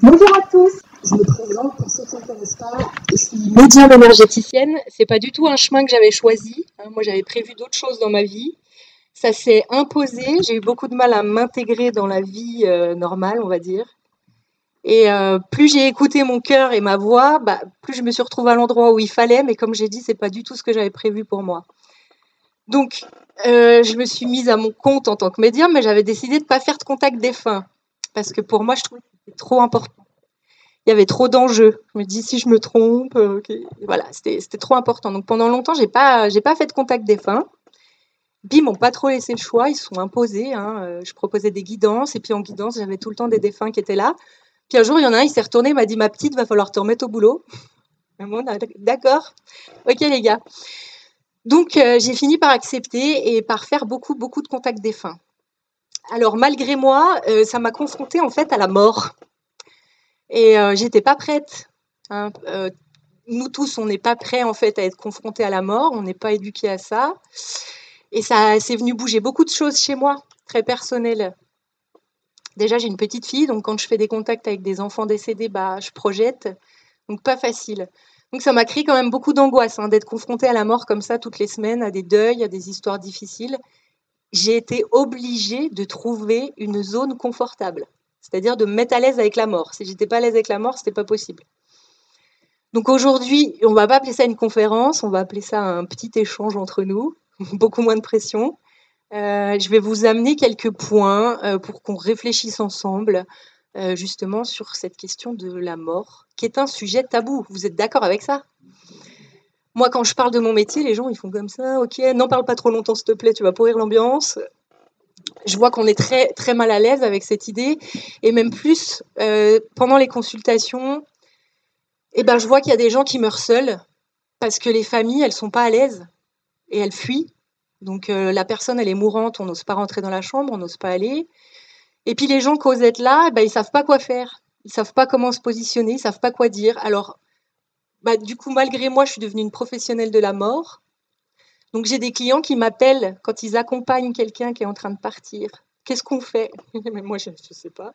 Bonjour à tous, je me présente pour ceux qui ne me connaissent pas, je suis médium énergéticienne. C'est pas du tout un chemin que j'avais choisi, moi j'avais prévu d'autres choses dans ma vie. Ça s'est imposé, j'ai eu beaucoup de mal à m'intégrer dans la vie normale, on va dire. Et plus j'ai écouté mon cœur et ma voix, plus je me suis retrouvée à l'endroit où il fallait, mais comme j'ai dit, c'est pas du tout ce que j'avais prévu pour moi. Donc, je me suis mise à mon compte en tant que médium, mais j'avais décidé de ne pas faire de contact défunt. Parce que pour moi, je trouvais que c'était trop important. Il y avait trop d'enjeux. Je me dis, si je me trompe, voilà, c'était trop important. Donc pendant longtemps, j'ai pas fait de contact défunt. Puis ils m'ont pas trop laissé le choix, ils se sont imposés. Je proposais des guidances, et puis en guidance, j'avais tout le temps des défunts qui étaient là. Puis un jour, il y en a un, il s'est retourné, il m'a dit, ma petite, va falloir te remettre au boulot. D'accord, ok les gars. Donc j'ai fini par accepter et par faire beaucoup de contacts défunts. Alors malgré moi, ça m'a confrontée en fait à la mort. Et j'étais pas prête. Nous tous, on n'est pas prêts en fait à être confrontés à la mort, on n'est pas éduqués à ça. Et ça, c'est venu bouger beaucoup de choses chez moi, très personnelles. Déjà, j'ai une petite fille, donc quand je fais des contacts avec des enfants décédés, je projette. Donc pas facile. Donc ça m'a créé quand même beaucoup d'angoisse d'être confrontée à la mort comme ça toutes les semaines, à des deuils, à des histoires difficiles. J'ai été obligée de trouver une zone confortable, c'est-à-dire de me mettre à l'aise avec la mort. Si j'étais pas à l'aise avec la mort, c'était pas possible. Donc aujourd'hui, on va pas appeler ça une conférence, on va appeler ça un petit échange entre nous, beaucoup moins de pression. Je vais vous amener quelques points pour qu'on réfléchisse ensemble justement sur cette question de la mort, qui est un sujet tabou. Vous êtes d'accord avec ça? Moi, quand je parle de mon métier, les gens ils font comme ça, ok, n'en parle pas trop longtemps s'il te plaît, tu vas pourrir l'ambiance. Je vois qu'on est très, très mal à l'aise avec cette idée, et même plus, pendant les consultations, je vois qu'il y a des gens qui meurent seuls, parce que les familles, elles sont pas à l'aise, et elles fuient. Donc la personne, elle est mourante, on n'ose pas rentrer dans la chambre, on n'ose pas aller. Et puis les gens qui osent être là, ils savent pas quoi faire. Ils savent pas comment se positionner, ils savent pas quoi dire. Alors, du coup, malgré moi, je suis devenue une professionnelle de la mort. Donc j'ai des clients qui m'appellent quand ils accompagnent quelqu'un qui est en train de partir. Qu'est-ce qu'on fait? Mais moi, je sais pas.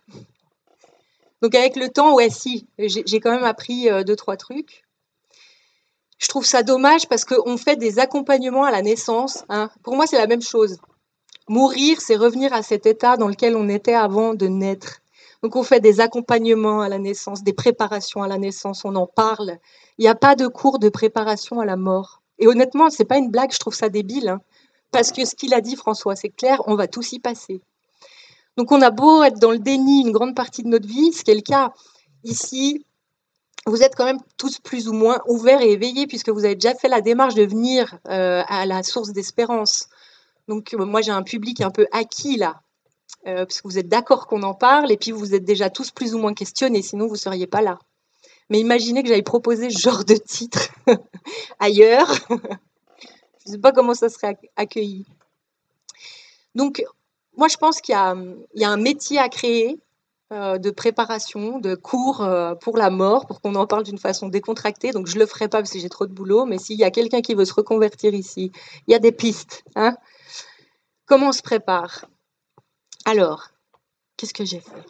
Donc avec le temps, ouais, si, j'ai quand même appris 2-3 trucs. Je trouve ça dommage parce qu'on fait des accompagnements à la naissance. Pour moi, c'est la même chose. Mourir, c'est revenir à cet état dans lequel on était avant de naître. Donc on fait des accompagnements à la naissance, des préparations à la naissance, on en parle. Il n'y a pas de cours de préparation à la mort. Et honnêtement, c'est pas une blague, je trouve ça débile. Parce que ce qu'il a dit, François, c'est clair, on va tous y passer. Donc on a beau être dans le déni une grande partie de notre vie, ce qui est le cas ici, vous êtes quand même tous plus ou moins ouverts et éveillés puisque vous avez déjà fait la démarche de venir à la source d'espérance. Donc moi j'ai un public un peu acquis là, parce que vous êtes d'accord qu'on en parle et puis vous êtes déjà tous plus ou moins questionnés, sinon vous ne seriez pas là. Mais imaginez que j'aille proposer ce genre de titre ailleurs, je ne sais pas comment ça serait accueilli. Donc moi je pense qu'il y a un métier à créer de préparation, de cours pour la mort, pour qu'on en parle d'une façon décontractée. Donc je ne le ferai pas parce que j'ai trop de boulot, mais s'il y a quelqu'un qui veut se reconvertir ici, il y a des pistes. Comment on se prépare? Alors, qu'est-ce que j'ai fait?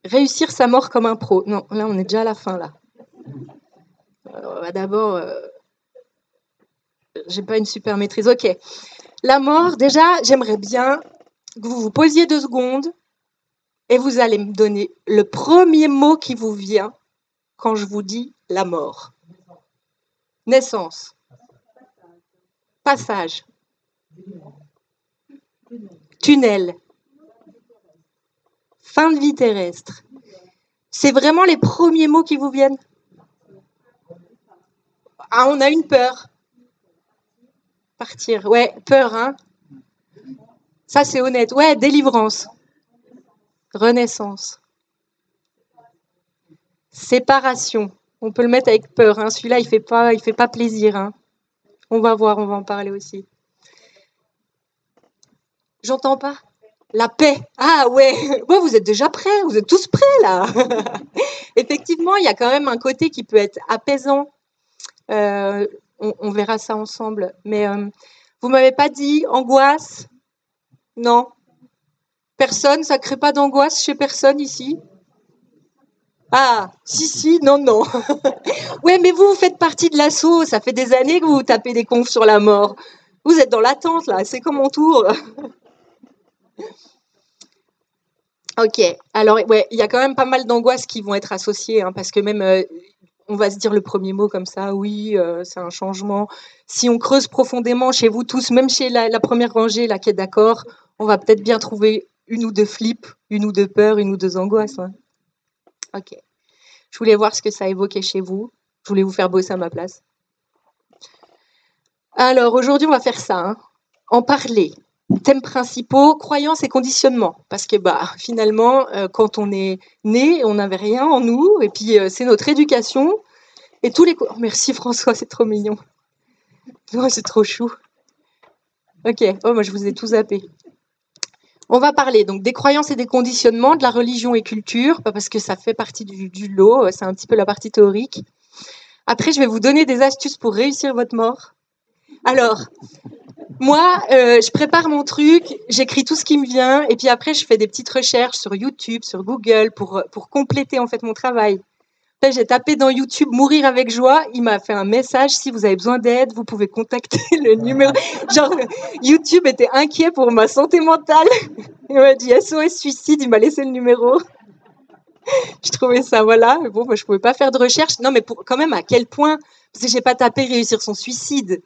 Réussir sa mort comme un pro. Non, là, on est déjà à la fin, là. D'abord, j'ai pas une super maîtrise. Ok. La mort, déjà, j'aimerais bien que vous vous posiez 2 secondes et vous allez me donner le premier mot qui vous vient quand je vous dis la mort. Naissance. Passage. Tunnel. Fin de vie terrestre. C'est vraiment les premiers mots qui vous viennent? Ah, on a une peur. Partir. Ouais, peur, Ça, c'est honnête. Ouais, délivrance. Renaissance. Séparation. On peut le mettre avec peur. Celui-là, il fait pas plaisir. On va voir, on va en parler aussi. J'entends pas. La paix. Ah ouais. Ouais, vous êtes déjà prêts. Vous êtes tous prêts là. Effectivement, il y a quand même un côté qui peut être apaisant. On verra ça ensemble. Mais vous m'avez pas dit angoisse? Non. Personne, ça crée pas d'angoisse chez personne ici? Ah, si, non, non. Ouais, mais vous faites partie de l'assaut. Ça fait des années que vous tapez des confs sur la mort. Vous êtes dans l'attente, là. C'est comme mon tour. Ok. Alors, ouais, il y a quand même pas mal d'angoisses qui vont être associées, hein, parce que même, on va se dire le premier mot comme ça, oui, c'est un changement. Si on creuse profondément chez vous tous, même chez la première rangée, là, qui est d'accord, on va peut-être bien trouver une ou deux flips, une ou deux peurs, une ou deux angoisses. Hein. Ok. Je voulais voir ce que ça évoquait chez vous. Je voulais vous faire bosser à ma place. Alors, aujourd'hui, on va faire ça. Hein. En parler. Thèmes principaux, croyances et conditionnements. Parce que finalement, quand on est né, on n'avait rien en nous. Et puis, c'est notre éducation. Et tous les... Oh, merci François, c'est trop mignon. Oh, c'est trop chou. Ok, oh, moi je vous ai tout zappé. On va parler donc des croyances et des conditionnements, de la religion et culture, parce que ça fait partie du lot, c'est un petit peu la partie théorique. Après, je vais vous donner des astuces pour réussir votre mort. Alors, moi, je prépare mon truc, j'écris tout ce qui me vient, et puis après, je fais des petites recherches sur YouTube, sur Google, pour compléter en fait mon travail. Là, j'ai tapé dans YouTube "mourir avec joie", il m'a fait un message: "Si vous avez besoin d'aide, vous pouvez contacter le numéro". Genre, YouTube était inquiet pour ma santé mentale. Il m'a dit SOS suicide, il m'a laissé le numéro. Je trouvais ça, voilà. Bon, moi, je pouvais pas faire de recherche. Non, mais quand même, à quel point? Parce que j'ai pas tapé réussir son suicide.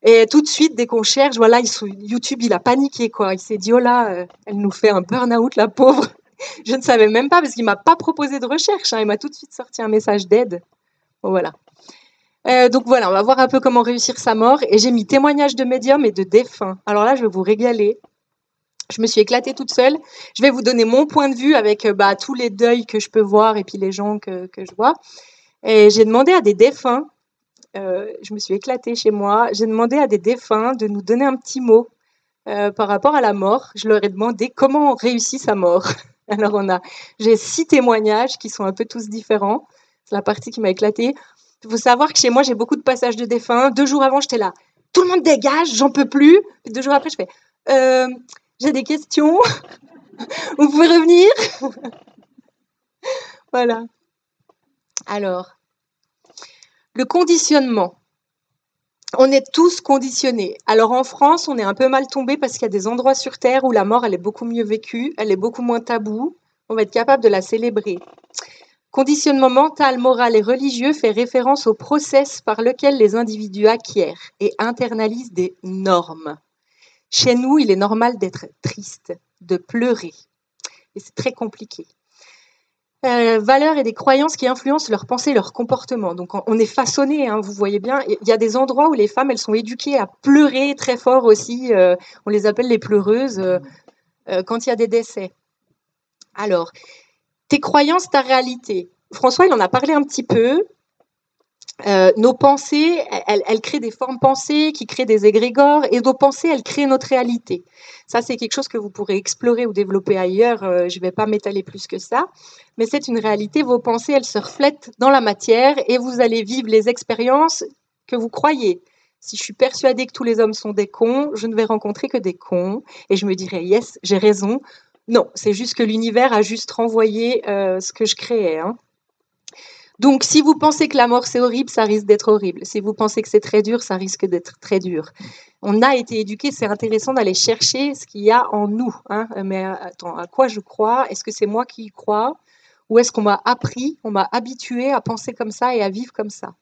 Et tout de suite, dès qu'on cherche, voilà, YouTube, il a paniqué, quoi. Il s'est dit, oh là, elle nous fait un burn-out, la pauvre. Je ne savais même pas parce qu'il m'a pas proposé de recherche. Hein. Il m'a tout de suite sorti un message d'aide. Bon, voilà. Donc voilà, on va voir un peu comment réussir sa mort. Et j'ai mis témoignages de médiums et de défunts. Alors là, je vais vous régaler. Je me suis éclatée toute seule. Je vais vous donner mon point de vue avec tous les deuils que je peux voir et puis les gens que je vois. Et j'ai demandé à des défunts, je me suis éclatée chez moi, j'ai demandé à des défunts de nous donner un petit mot par rapport à la mort. Je leur ai demandé comment on réussit sa mort. Alors j'ai 6 témoignages qui sont un peu tous différents. C'est la partie qui m'a éclatée. Il faut savoir que chez moi, j'ai beaucoup de passages de défunts. 2 jours avant, j'étais là. Tout le monde dégage, j'en peux plus. Puis 2 jours après, je fais j'ai des questions. Vous pouvez revenir. Voilà. Alors, le conditionnement. On est tous conditionnés. Alors en France, on est un peu mal tombé parce qu'il y a des endroits sur Terre où la mort, elle est beaucoup mieux vécue, elle est beaucoup moins taboue. On va être capable de la célébrer. Conditionnement mental, moral et religieux fait référence au process par lequel les individus acquièrent et internalisent des normes. Chez nous, il est normal d'être triste, de pleurer. Et c'est très compliqué. Valeurs et des croyances qui influencent leurs pensées, leurs comportements. Donc on est façonné, hein, vous voyez bien. Il y a des endroits où les femmes, elles sont éduquées à pleurer très fort aussi. On les appelle les pleureuses quand il y a des décès. Alors, tes croyances, ta réalité. François, il en a parlé un petit peu. Nos pensées, elles créent des formes pensées qui créent des égrégores, et nos pensées, elles créent notre réalité. Ça, c'est quelque chose que vous pourrez explorer ou développer ailleurs. Je ne vais pas m'étaler plus que ça, mais c'est une réalité. Vos pensées, elles se reflètent dans la matière et vous allez vivre les expériences que vous croyez. Si je suis persuadée que tous les hommes sont des cons, je ne vais rencontrer que des cons, et je me dirai yes, j'ai raison. Non, c'est juste que l'univers a juste renvoyé ce que je créais. Hein. Donc, si vous pensez que la mort c'est horrible, ça risque d'être horrible. Si vous pensez que c'est très dur, ça risque d'être très dur. On a été éduqués, c'est intéressant d'aller chercher ce qu'il y a en nous. Hein. Mais attends, à quoi je crois? Est-ce que c'est moi qui y crois? Ou est-ce qu'on m'a appris, on m'a habitué à penser comme ça et à vivre comme ça?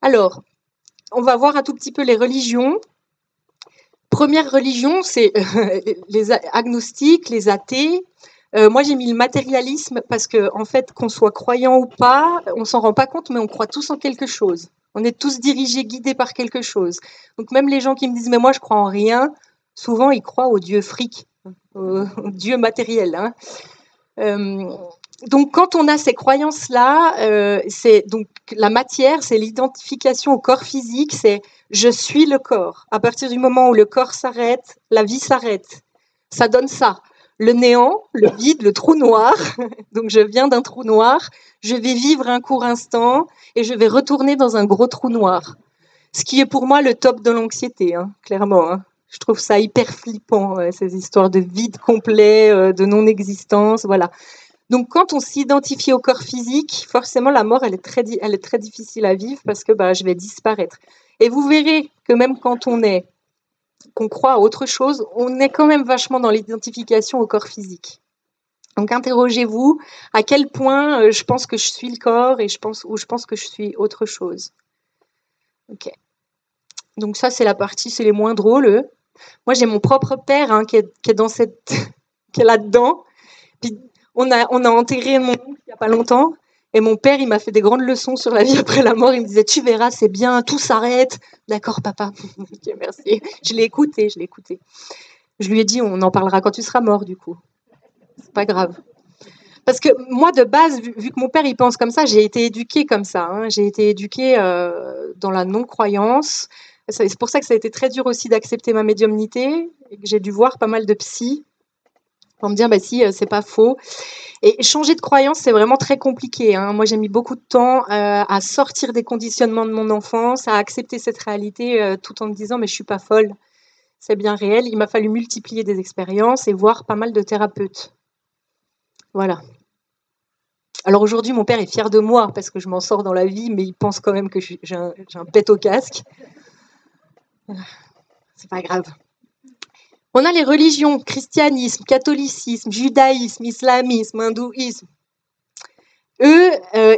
Alors, on va voir un tout petit peu les religions. Première religion, c'est les agnostiques, les athées. Moi, j'ai mis le matérialisme parce que, en fait, qu'on soit croyant ou pas, on s'en rend pas compte, mais on croit tous en quelque chose. On est tous dirigés, guidés par quelque chose. Donc, même les gens qui me disent, mais moi, je crois en rien, souvent, ils croient au dieu fric, au dieu matériel. Hein. Euh, donc, quand on a ces croyances-là, c'est donc la matière, c'est l'identification au corps physique, c'est je suis le corps. À partir du moment où le corps s'arrête, la vie s'arrête. Ça donne ça. Le néant, le vide, le trou noir. Donc, je viens d'un trou noir, je vais vivre un court instant et je vais retourner dans un gros trou noir. Ce qui est pour moi le top de l'anxiété, hein, clairement. Hein. Je trouve ça hyper flippant, ces histoires de vide complet, de non-existence, voilà. Donc, quand on s'identifie au corps physique, forcément, la mort, elle est très difficile à vivre parce que je vais disparaître. Et vous verrez que même quand qu'on croit à autre chose, on est quand même vachement dans l'identification au corps physique. Donc, interrogez-vous à quel point je pense que je suis le corps et je pense que je suis autre chose. Ok. Donc ça, c'est la partie, c'est les moins drôles. Moi, j'ai mon propre père qui est dans cette, qui est là-dedans. Puis on a enterré mon oncle il y a pas longtemps. Et mon père, il m'a fait des grandes leçons sur la vie après la mort. Il me disait, tu verras, c'est bien, tout s'arrête. D'accord, papa. Ok, merci. Je l'ai écouté. Je lui ai dit, on en parlera quand tu seras mort, du coup. C'est pas grave. Parce que moi, de base, vu que mon père, il pense comme ça, j'ai été éduquée comme ça. J'ai été éduquée dans la non-croyance. C'est pour ça que ça a été très dur aussi d'accepter ma médiumnité et que j'ai dû voir pas mal de psy pour me dire, si, c'est pas faux. Et changer de croyance, c'est vraiment très compliqué. Moi, j'ai mis beaucoup de temps à sortir des conditionnements de mon enfance, à accepter cette réalité tout en me disant, mais je suis pas folle, c'est bien réel. Il m'a fallu multiplier des expériences et voir pas mal de thérapeutes. Voilà. Alors aujourd'hui, mon père est fier de moi parce que je m'en sors dans la vie, mais il pense quand même que j'ai un pet au casque. C'est pas grave. On a les religions, christianisme, catholicisme, judaïsme, islamisme, hindouisme. Eux,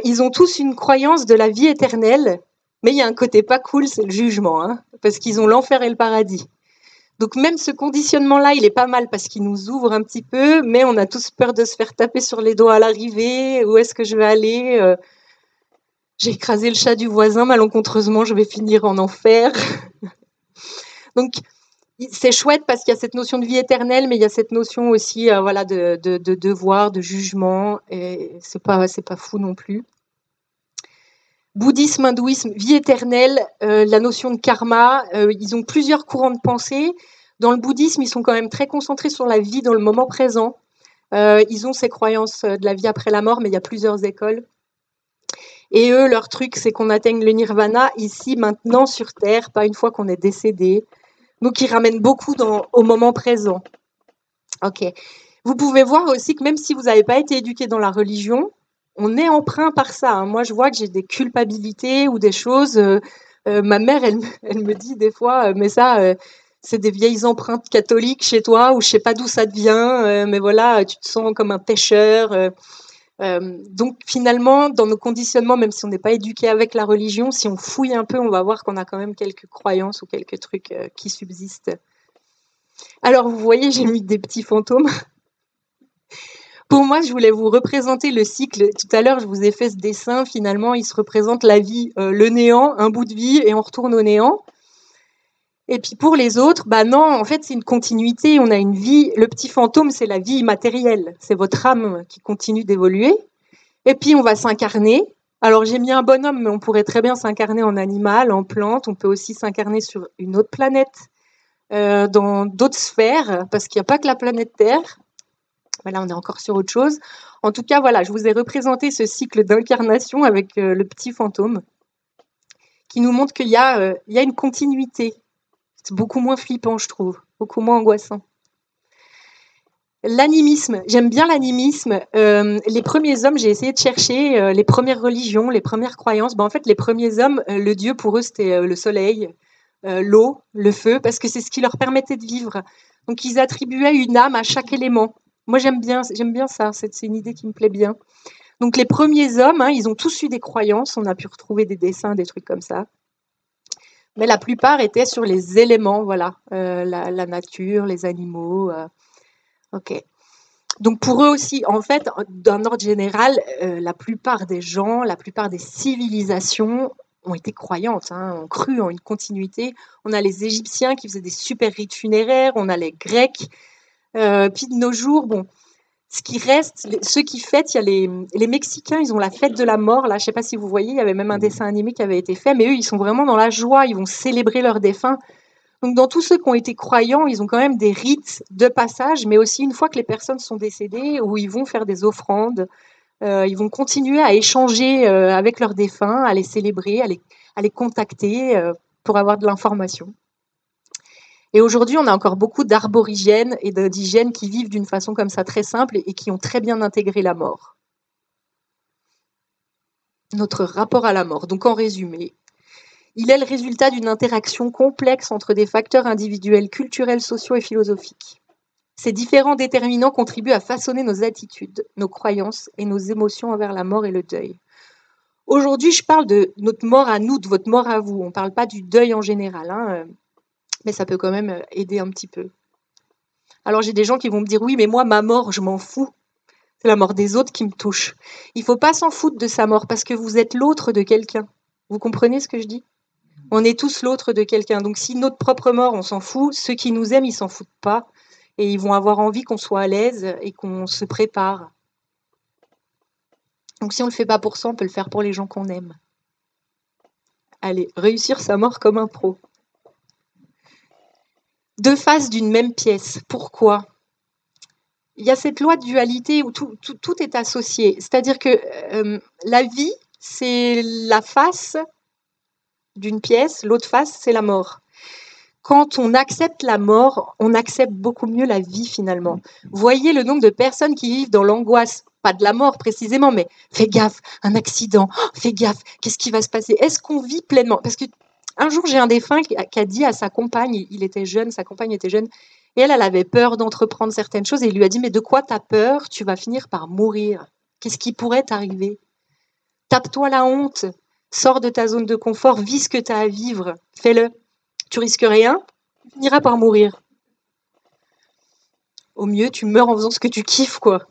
ils ont tous une croyance de la vie éternelle, mais il y a un côté pas cool, c'est le jugement, parce qu'ils ont l'enfer et le paradis. Donc même ce conditionnement-là, il est pas mal parce qu'il nous ouvre un petit peu, mais on a tous peur de se faire taper sur les doigts à l'arrivée. Où est-ce que je vais aller J'ai écrasé le chat du voisin, malencontreusement, je vais finir en enfer. Donc c'est chouette parce qu'il y a cette notion de vie éternelle, mais il y a cette notion aussi de devoir, de jugement, et c'est pas fou non plus. Bouddhisme, hindouisme, vie éternelle, la notion de karma, ils ont plusieurs courants de pensée. Dans le bouddhisme, ils sont quand même très concentrés sur la vie dans le moment présent. Ils ont ces croyances de la vie après la mort, mais il y a plusieurs écoles. Et eux, leur truc, c'est qu'on atteigne le nirvana ici, maintenant, sur Terre, pas une fois qu'on est décédé. Donc, ils ramènent beaucoup au moment présent. Ok. Vous pouvez voir aussi que même si vous n'avez pas été éduqué dans la religion, on est empreint par ça. Moi, je vois que j'ai des culpabilités ou des choses. Ma mère, elle me dit des fois, mais ça, c'est des vieilles empreintes catholiques chez toi, ou je sais pas d'où ça te vient, mais voilà, tu te sens comme un pécheur. Donc finalement, dans nos conditionnements, même si on n'est pas éduqué avec la religion, si on fouille un peu, on va voir qu'on a quand même quelques croyances ou quelques trucs qui subsistent. Alors vous voyez, j'ai mis des petits fantômes. Pour moi, je voulais vous représenter le cycle. Tout à l'heure, je vous ai fait ce dessin. Finalement, il se représente la vie, le néant, un bout de vie, et on retourne au néant. Et puis pour les autres, non, en fait, c'est une continuité. On a une vie. Le petit fantôme, c'est la vie immatérielle. C'est votre âme qui continue d'évoluer. Et puis, on va s'incarner. Alors, j'ai mis un bonhomme, mais on pourrait très bien s'incarner en animal, en plante. On peut aussi s'incarner sur une autre planète, dans d'autres sphères, parce qu'il n'y a pas que la planète Terre. Là, on est encore sur autre chose. En tout cas, voilà, je vous ai représenté ce cycle d'incarnation avec le petit fantôme, qui nous montre qu'il y a une continuité. C'est beaucoup moins flippant, je trouve, beaucoup moins angoissant. L'animisme, j'aime bien l'animisme. Les premiers hommes, j'ai essayé de chercher les premières religions, les premières croyances. En fait, les premiers hommes, le dieu pour eux, c'était le soleil, l'eau, le feu, parce que c'est ce qui leur permettait de vivre. Donc, ils attribuaient une âme à chaque élément. Moi, j'aime bien ça. C'est une idée qui me plaît bien. Donc, les premiers hommes, ils ont tous eu des croyances. On a pu retrouver des dessins, des trucs comme ça. Mais la plupart étaient sur les éléments, voilà, la nature, les animaux. Ok. Donc pour eux aussi, en fait, d'un ordre général, la plupart des gens, la plupart des civilisations ont été croyantes, ont cru en une continuité. On a les Égyptiens qui faisaient des super rites funéraires, on a les Grecs. Puis de nos jours, ce qui reste, ceux qui fêtent, il y a les Mexicains, ils ont la fête de la mort. Là, je ne sais pas si vous voyez, il y avait même un dessin animé qui avait été fait, mais eux, ils sont vraiment dans la joie, ils vont célébrer leurs défunts. Donc, dans tous ceux qui ont été croyants, ils ont quand même des rites de passage, mais aussi une fois que les personnes sont décédées, où ils vont faire des offrandes, ils vont continuer à échanger avec leurs défunts, à les célébrer, à les contacter pour avoir de l'information. Et aujourd'hui, on a encore beaucoup d'arborigènes et d'indigènes qui vivent d'une façon comme ça très simple et qui ont très bien intégré la mort. Notre rapport à la mort. Donc en résumé, il est le résultat d'une interaction complexe entre des facteurs individuels, culturels, sociaux et philosophiques. Ces différents déterminants contribuent à façonner nos attitudes, nos croyances et nos émotions envers la mort et le deuil. Aujourd'hui, je parle de notre mort à nous, de votre mort à vous. On ne parle pas du deuil en général, hein, mais ça peut quand même aider un petit peu. Alors j'ai des gens qui vont me dire, oui, mais moi, ma mort, je m'en fous. C'est la mort des autres qui me touche. Il ne faut pas s'en foutre de sa mort parce que vous êtes l'autre de quelqu'un. Vous comprenez ce que je dis? On est tous l'autre de quelqu'un. Donc si notre propre mort, on s'en fout, ceux qui nous aiment, ils s'en foutent pas. Et ils vont avoir envie qu'on soit à l'aise et qu'on se prépare. Donc si on ne le fait pas pour ça, on peut le faire pour les gens qu'on aime. Allez, réussir sa mort comme un pro. Deux faces d'une même pièce. Pourquoi? Il y a cette loi de dualité où tout est associé. C'est-à-dire que la vie, c'est la face d'une pièce, l'autre face, c'est la mort. Quand on accepte la mort, on accepte beaucoup mieux la vie finalement. Voyez le nombre de personnes qui vivent dans l'angoisse, pas de la mort précisément, mais fais gaffe, un accident, fais gaffe, qu'est-ce qui va se passer? Est-ce qu'on vit pleinement? Parce que un jour, j'ai un défunt qui a dit à sa compagne, il était jeune, sa compagne était jeune, et elle avait peur d'entreprendre certaines choses, et il lui a dit, mais de quoi t'as peur? Tu vas finir par mourir. Qu'est-ce qui pourrait t'arriver? Tape-toi la honte, sors de ta zone de confort, vis ce que tu as à vivre, fais-le. Tu risques rien, tu finiras par mourir. Au mieux, tu meurs en faisant ce que tu kiffes, quoi.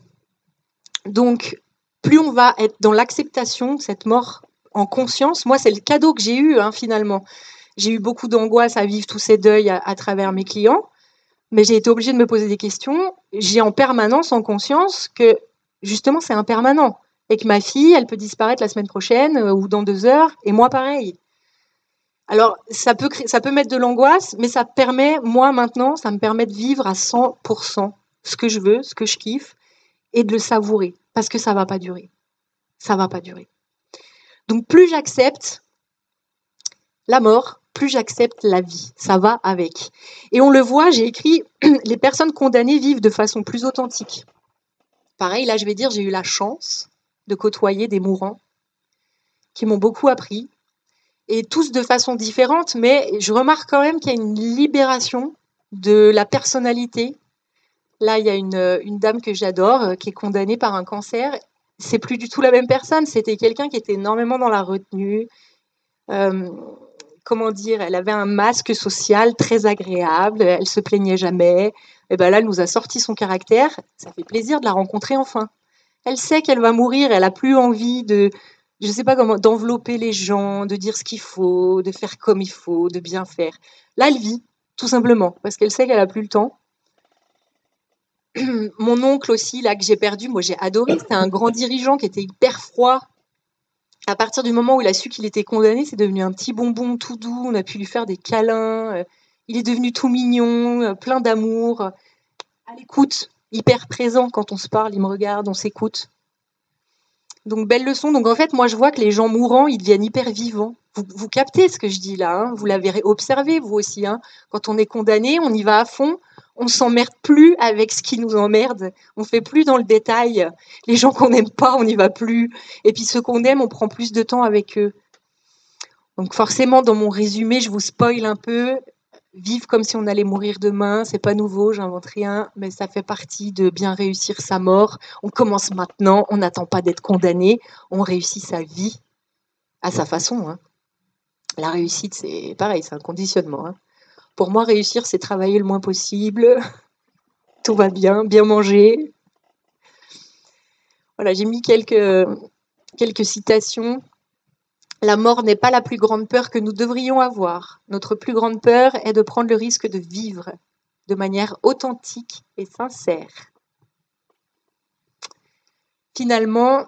Donc, plus on va être dans l'acceptation de cette mort en conscience, moi, c'est le cadeau que j'ai eu, finalement. J'ai eu beaucoup d'angoisse à vivre tous ces deuils à travers mes clients, mais j'ai été obligée de me poser des questions. J'ai en permanence en conscience que, justement, c'est impermanent. Et que ma fille, elle peut disparaître la semaine prochaine ou dans 2 heures, et moi, pareil. Alors, ça peut mettre de l'angoisse, mais ça permet, moi maintenant, ça me permet de vivre à 100% ce que je veux, ce que je kiffe, et de le savourer, parce que ça va pas durer. Ça va pas durer. Donc, plus j'accepte la mort, plus j'accepte la vie. Ça va avec. Et on le voit, j'ai écrit, les personnes condamnées vivent de façon plus authentique. Pareil, là, je vais dire, j'ai eu la chance de côtoyer des mourants qui m'ont beaucoup appris, et tous de façon différente, mais je remarque quand même qu'il y a une libération de la personnalité. Là, il y a une dame que j'adore qui est condamnée par un cancer. C'est plus du tout la même personne. C'était quelqu'un qui était énormément dans la retenue. Comment dire? Elle avait un masque social très agréable. Elle se plaignait jamais. Et ben là, elle nous a sorti son caractère. Ça fait plaisir de la rencontrer enfin. Elle sait qu'elle va mourir. Elle a plus envie de, je sais pas comment, d'envelopper les gens, de dire ce qu'il faut, de faire comme il faut, de bien faire. Là, elle vit, tout simplement, parce qu'elle sait qu'elle a plus le temps. Mon oncle aussi, là, que j'ai perdu, moi j'ai adoré, c'était un grand dirigeant qui était hyper froid. À partir du moment où il a su qu'il était condamné, c'est devenu un petit bonbon tout doux, on a pu lui faire des câlins, il est devenu tout mignon, plein d'amour, à l'écoute, hyper présent quand on se parle, il me regarde, on s'écoute. Donc, belle leçon. Donc, en fait, moi, je vois que les gens mourants, ils deviennent hyper vivants. Vous captez ce que je dis là, vous l'avez observé, vous aussi. Quand on est condamné, on y va à fond. On s'emmerde plus avec ce qui nous emmerde. On fait plus dans le détail. Les gens qu'on n'aime pas, on n'y va plus. Et puis, ceux qu'on aime, on prend plus de temps avec eux. Donc, forcément, dans mon résumé, je vous spoil un peu. Vivre comme si on allait mourir demain, c'est pas nouveau, j'invente rien, mais ça fait partie de bien réussir sa mort. On commence maintenant, on n'attend pas d'être condamné, on réussit sa vie à sa façon. La réussite, c'est pareil, c'est un conditionnement. Pour moi, réussir, c'est travailler le moins possible, tout va bien, bien manger. Voilà, j'ai mis quelques citations. La mort n'est pas la plus grande peur que nous devrions avoir. Notre plus grande peur est de prendre le risque de vivre de manière authentique et sincère. Finalement,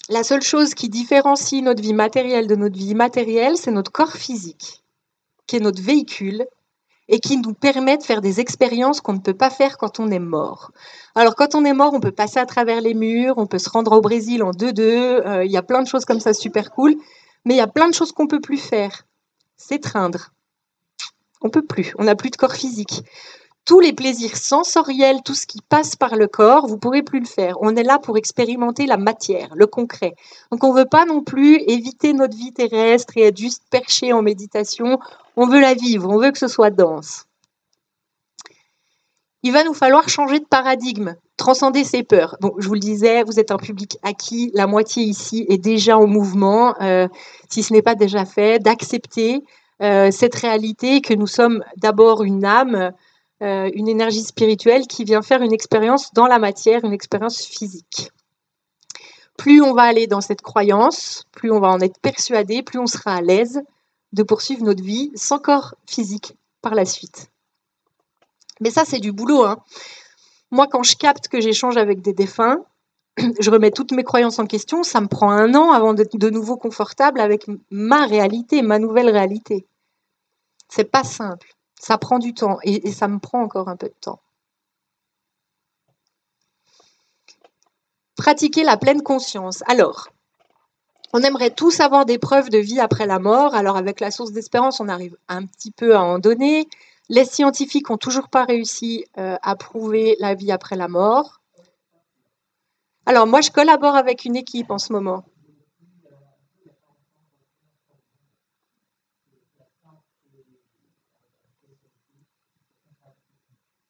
la seule chose qui différencie notre vie matérielle de notre vie immatérielle, c'est notre corps physique, qui est notre véhicule et qui nous permet de faire des expériences qu'on ne peut pas faire quand on est mort. Alors, quand on est mort, on peut passer à travers les murs, on peut se rendre au Brésil en 2-2, il y a plein de choses comme ça super cool, mais il y a plein de choses qu'on ne peut plus faire. S'étreindre, On peut plus, on n'a plus de corps physique. Tous les plaisirs sensoriels, tout ce qui passe par le corps, vous ne pourrez plus le faire. On est là pour expérimenter la matière, le concret. Donc on ne veut pas non plus éviter notre vie terrestre et être juste perché en méditation. On veut la vivre, on veut que ce soit dense. Il va nous falloir changer de paradigme, transcender ses peurs. Bon, je vous le disais, vous êtes un public acquis, la moitié ici est déjà en mouvement, si ce n'est pas déjà fait, d'accepter cette réalité que nous sommes d'abord une âme, une énergie spirituelle qui vient faire une expérience dans la matière, une expérience physique. Plus on va aller dans cette croyance, plus on va en être persuadé, plus on sera à l'aise de poursuivre notre vie sans corps physique par la suite. Mais ça, c'est du boulot, hein. Moi, quand je capte que j'échange avec des défunts, je remets toutes mes croyances en question. Ça me prend 1 an avant d'être de nouveau confortable avec ma réalité, ma nouvelle réalité. C'est pas simple. Ça prend du temps et ça me prend encore un peu de temps. Pratiquer la pleine conscience. Alors, on aimerait tous avoir des preuves de vie après la mort. Alors, avec la source d'espérance, on arrive un petit peu à en donner. Les scientifiques n'ont toujours pas réussi à prouver la vie après la mort. Alors, moi, je collabore avec une équipe en ce moment.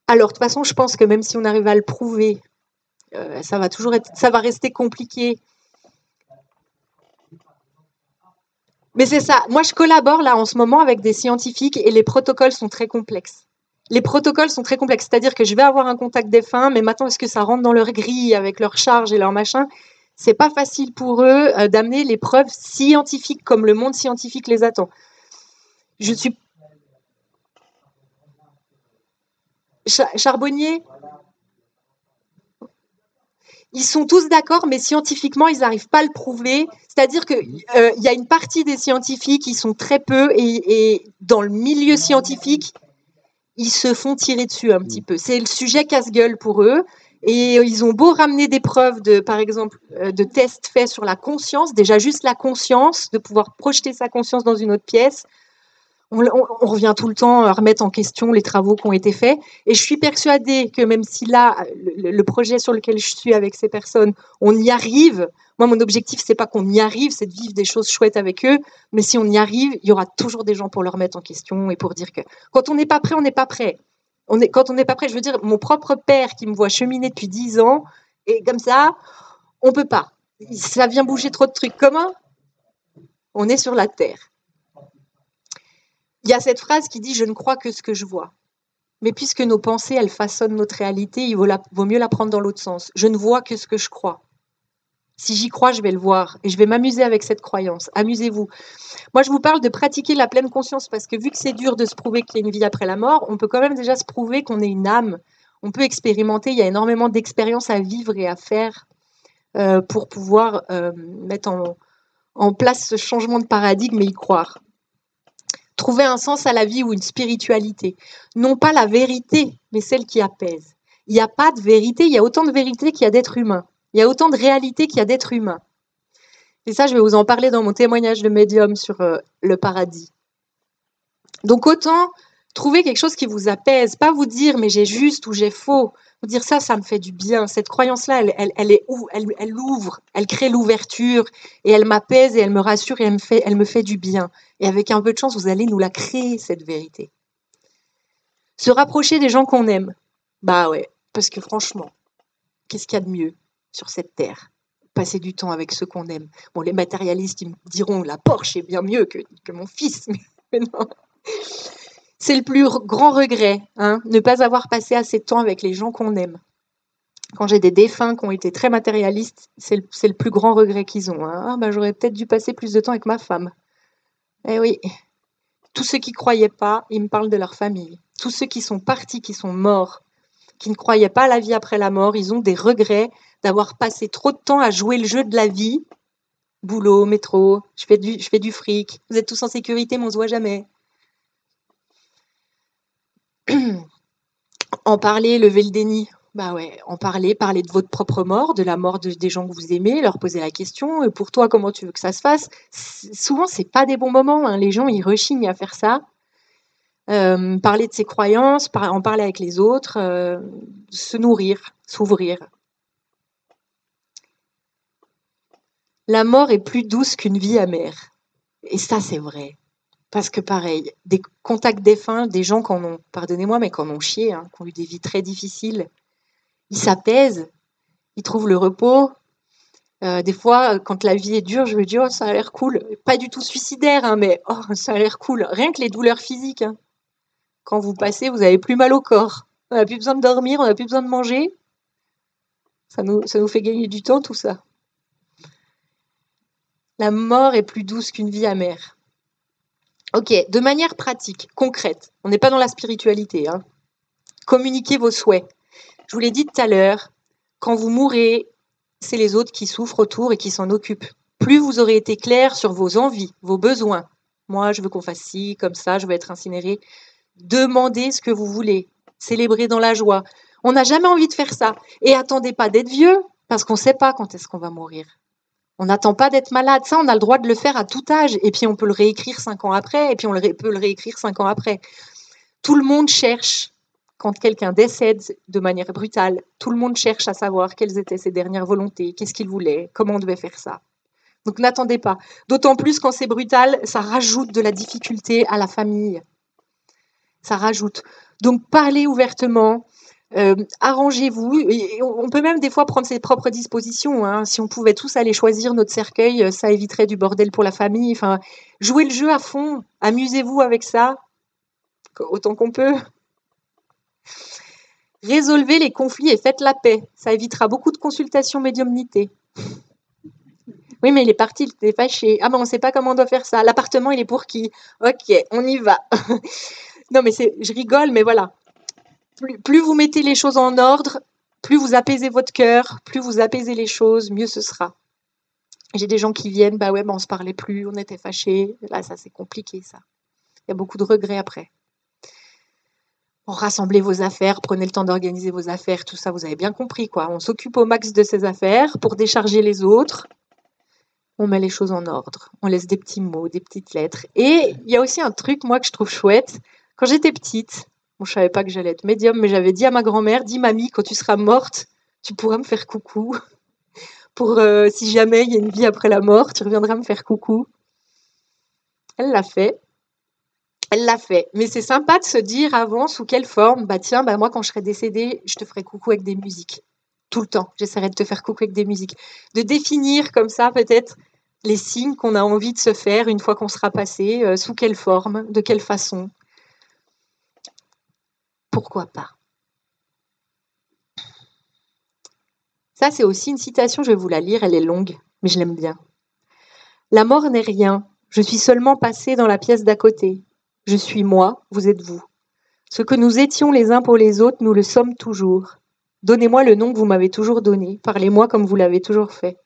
Alors, de toute façon, je pense que même si on arrive à le prouver, ça va rester compliqué. Mais c'est ça. Moi, je collabore là en ce moment avec des scientifiques et les protocoles sont très complexes. Les protocoles sont très complexes, c'est-à-dire que je vais avoir un contact défunt, mais maintenant, est-ce que ça rentre dans leur grille avec leur charge et leur machin? C'est pas facile pour eux d'amener les preuves scientifiques comme le monde scientifique les attend. Je suis Charbonnier. Ils sont tous d'accord, mais scientifiquement, ils n'arrivent pas à le prouver. C'est-à-dire qu'il y a une partie des scientifiques qui sont très peu, et dans le milieu scientifique, ils se font tirer dessus un petit peu. C'est le sujet casse-gueule pour eux. Et ils ont beau ramener des preuves, par exemple, de tests faits sur la conscience, déjà juste la conscience, de pouvoir projeter sa conscience dans une autre pièce. On revient tout le temps à remettre en question les travaux qui ont été faits. Et je suis persuadée que même si là, le projet sur lequel je suis avec ces personnes, on y arrive. Moi, mon objectif, c'est pas qu'on y arrive, c'est de vivre des choses chouettes avec eux. Mais si on y arrive, il y aura toujours des gens pour le remettre en question et pour dire que quand on n'est pas prêt, on n'est pas prêt. Quand on n'est pas prêt, je veux dire, mon propre père qui me voit cheminer depuis 10 ans, et comme ça, on peut pas. Ça vient bouger trop de trucs. Comment? On est sur la terre. Il y a cette phrase qui dit « je ne crois que ce que je vois ». Mais puisque nos pensées, elles façonnent notre réalité, il vaut mieux la prendre dans l'autre sens. Je ne vois que ce que je crois. Si j'y crois, je vais le voir et je vais m'amuser avec cette croyance. Amusez-vous. Moi, je vous parle de pratiquer la pleine conscience parce que vu que c'est dur de se prouver qu'il y a une vie après la mort, on peut quand même déjà se prouver qu'on est une âme. On peut expérimenter, il y a énormément d'expériences à vivre et à faire pour pouvoir mettre en place ce changement de paradigme et y croire. Trouver un sens à la vie ou une spiritualité. Non pas la vérité, mais celle qui apaise. Il n'y a pas de vérité, il y a autant de vérité qu'il y a d'êtres humains. Il y a autant de réalité qu'il y a d'êtres humains. Et ça, je vais vous en parler dans mon témoignage de médium sur le paradis. Donc autant trouver quelque chose qui vous apaise, pas vous dire mais j'ai juste ou j'ai faux. Vous dire ça me fait du bien. Cette croyance-là, elle ouvre, elle crée l'ouverture et elle m'apaise et elle me rassure et elle me fait du bien. Et avec un peu de chance, vous allez nous la créer, cette vérité. Se rapprocher des gens qu'on aime. Bah ouais, parce que franchement, qu'est-ce qu'il y a de mieux sur cette terre? Passer du temps avec ceux qu'on aime. Bon, les matérialistes, ils me diront, la Porsche est bien mieux que mon fils, mais non. C'est le plus grand regret, hein, ne pas avoir passé assez de temps avec les gens qu'on aime. Quand j'ai des défunts qui ont été très matérialistes, c'est le plus grand regret qu'ils ont. Hein. Ah, bah, j'aurais peut-être dû passer plus de temps avec ma femme. Eh oui. Tous ceux qui ne croyaient pas, ils me parlent de leur famille. Tous ceux qui sont partis, qui sont morts, qui ne croyaient pas à la vie après la mort, ils ont des regrets d'avoir passé trop de temps à jouer le jeu de la vie. Boulot, métro, je fais du fric. Vous êtes tous en sécurité, mais on ne se voit jamais. En parler, lever le déni. Bah ouais, en parler de votre propre mort, de la mort des gens que vous aimez, leur poser la question, pour toi, comment tu veux que ça se fasse? Souvent, c'est pas des bons moments, hein. Les gens, ils rechignent à faire ça. parler de ses croyances, en parler avec les autres, se nourrir, s'ouvrir. La mort est plus douce qu'une vie amère. Et ça, c'est vrai. Parce que pareil, des contacts défunts, des gens qui en ont, pardonnez-moi, mais qui en ont chié, hein, qui ont eu des vies très difficiles, ils s'apaisent, ils trouvent le repos. Des fois, quand la vie est dure, je me dis, oh, ça a l'air cool. Pas du tout suicidaire, hein, mais oh, ça a l'air cool. Rien que les douleurs physiques. Hein. Quand vous passez, vous avez plus mal au corps. On n'a plus besoin de dormir, on n'a plus besoin de manger. Ça nous fait gagner du temps, tout ça. La mort est plus douce qu'une vie amère. Ok, de manière pratique, concrète, on n'est pas dans la spiritualité. Hein. Communiquez vos souhaits. Je vous l'ai dit tout à l'heure, quand vous mourrez, c'est les autres qui souffrent autour et qui s'en occupent. Plus vous aurez été clair sur vos envies, vos besoins. Moi, je veux qu'on fasse ci, comme ça, je veux être incinéré. Demandez ce que vous voulez. Célébrez dans la joie. On n'a jamais envie de faire ça. Et attendez pas d'être vieux, parce qu'on ne sait pas quand est-ce qu'on va mourir. On n'attend pas d'être malade. Ça, on a le droit de le faire à tout âge. Et puis, on peut le réécrire 5 ans après. Et puis, on peut le réécrire 5 ans après. Tout le monde cherche, quand quelqu'un décède de manière brutale, tout le monde cherche à savoir quelles étaient ses dernières volontés, qu'est-ce qu'il voulait, comment on devait faire ça. Donc, n'attendez pas. D'autant plus quand c'est brutal, ça rajoute de la difficulté à la famille. Ça rajoute. Donc, parlez ouvertement. Arrangez-vous. Et on peut même des fois prendre ses propres dispositions. Hein. Si on pouvait tous aller choisir notre cercueil, ça éviterait du bordel pour la famille. Enfin, jouez le jeu à fond. Amusez-vous avec ça, autant qu'on peut. Résolvez les conflits et faites la paix. Ça évitera beaucoup de consultations médiumnité. Oui, mais il est parti, il est fâché. Ah, ben on ne sait pas comment on doit faire ça. L'appartement, il est pour qui? Ok, on y va. Non, mais je rigole, mais voilà. Plus vous mettez les choses en ordre, plus vous apaisez votre cœur, plus vous apaisez les choses, mieux ce sera. J'ai des gens qui viennent, bah ouais, bah on se parlait plus, on était fâchés. Là, ça, c'est compliqué, ça. Il y a beaucoup de regrets après. Bon, rassemblez vos affaires, prenez le temps d'organiser vos affaires, tout ça, vous avez bien compris, quoi. On s'occupe au max de ses affaires pour décharger les autres. On met les choses en ordre. On laisse des petits mots, des petites lettres. Et il y a aussi un truc, moi, que je trouve chouette. Quand j'étais petite, bon, je savais pas que j'allais être médium, mais j'avais dit à ma grand-mère, dis mamie, quand tu seras morte, tu pourras me faire coucou. Pour si jamais il y a une vie après la mort, tu reviendras me faire coucou. Elle l'a fait. Elle l'a fait. Mais c'est sympa de se dire avant sous quelle forme. Bah tiens, bah moi quand je serai décédée, je te ferai coucou avec des musiques. Tout le temps. J'essaierai de te faire coucou avec des musiques. De définir comme ça peut-être les signes qu'on a envie de se faire une fois qu'on sera passé, sous quelle forme, de quelle façon. Pourquoi pas? Ça, c'est aussi une citation, je vais vous la lire, elle est longue, mais je l'aime bien. La mort n'est rien, je suis seulement passé dans la pièce d'à côté. Je suis moi, vous êtes vous. Ce que nous étions les uns pour les autres, nous le sommes toujours. Donnez-moi le nom que vous m'avez toujours donné, parlez-moi comme vous l'avez toujours fait.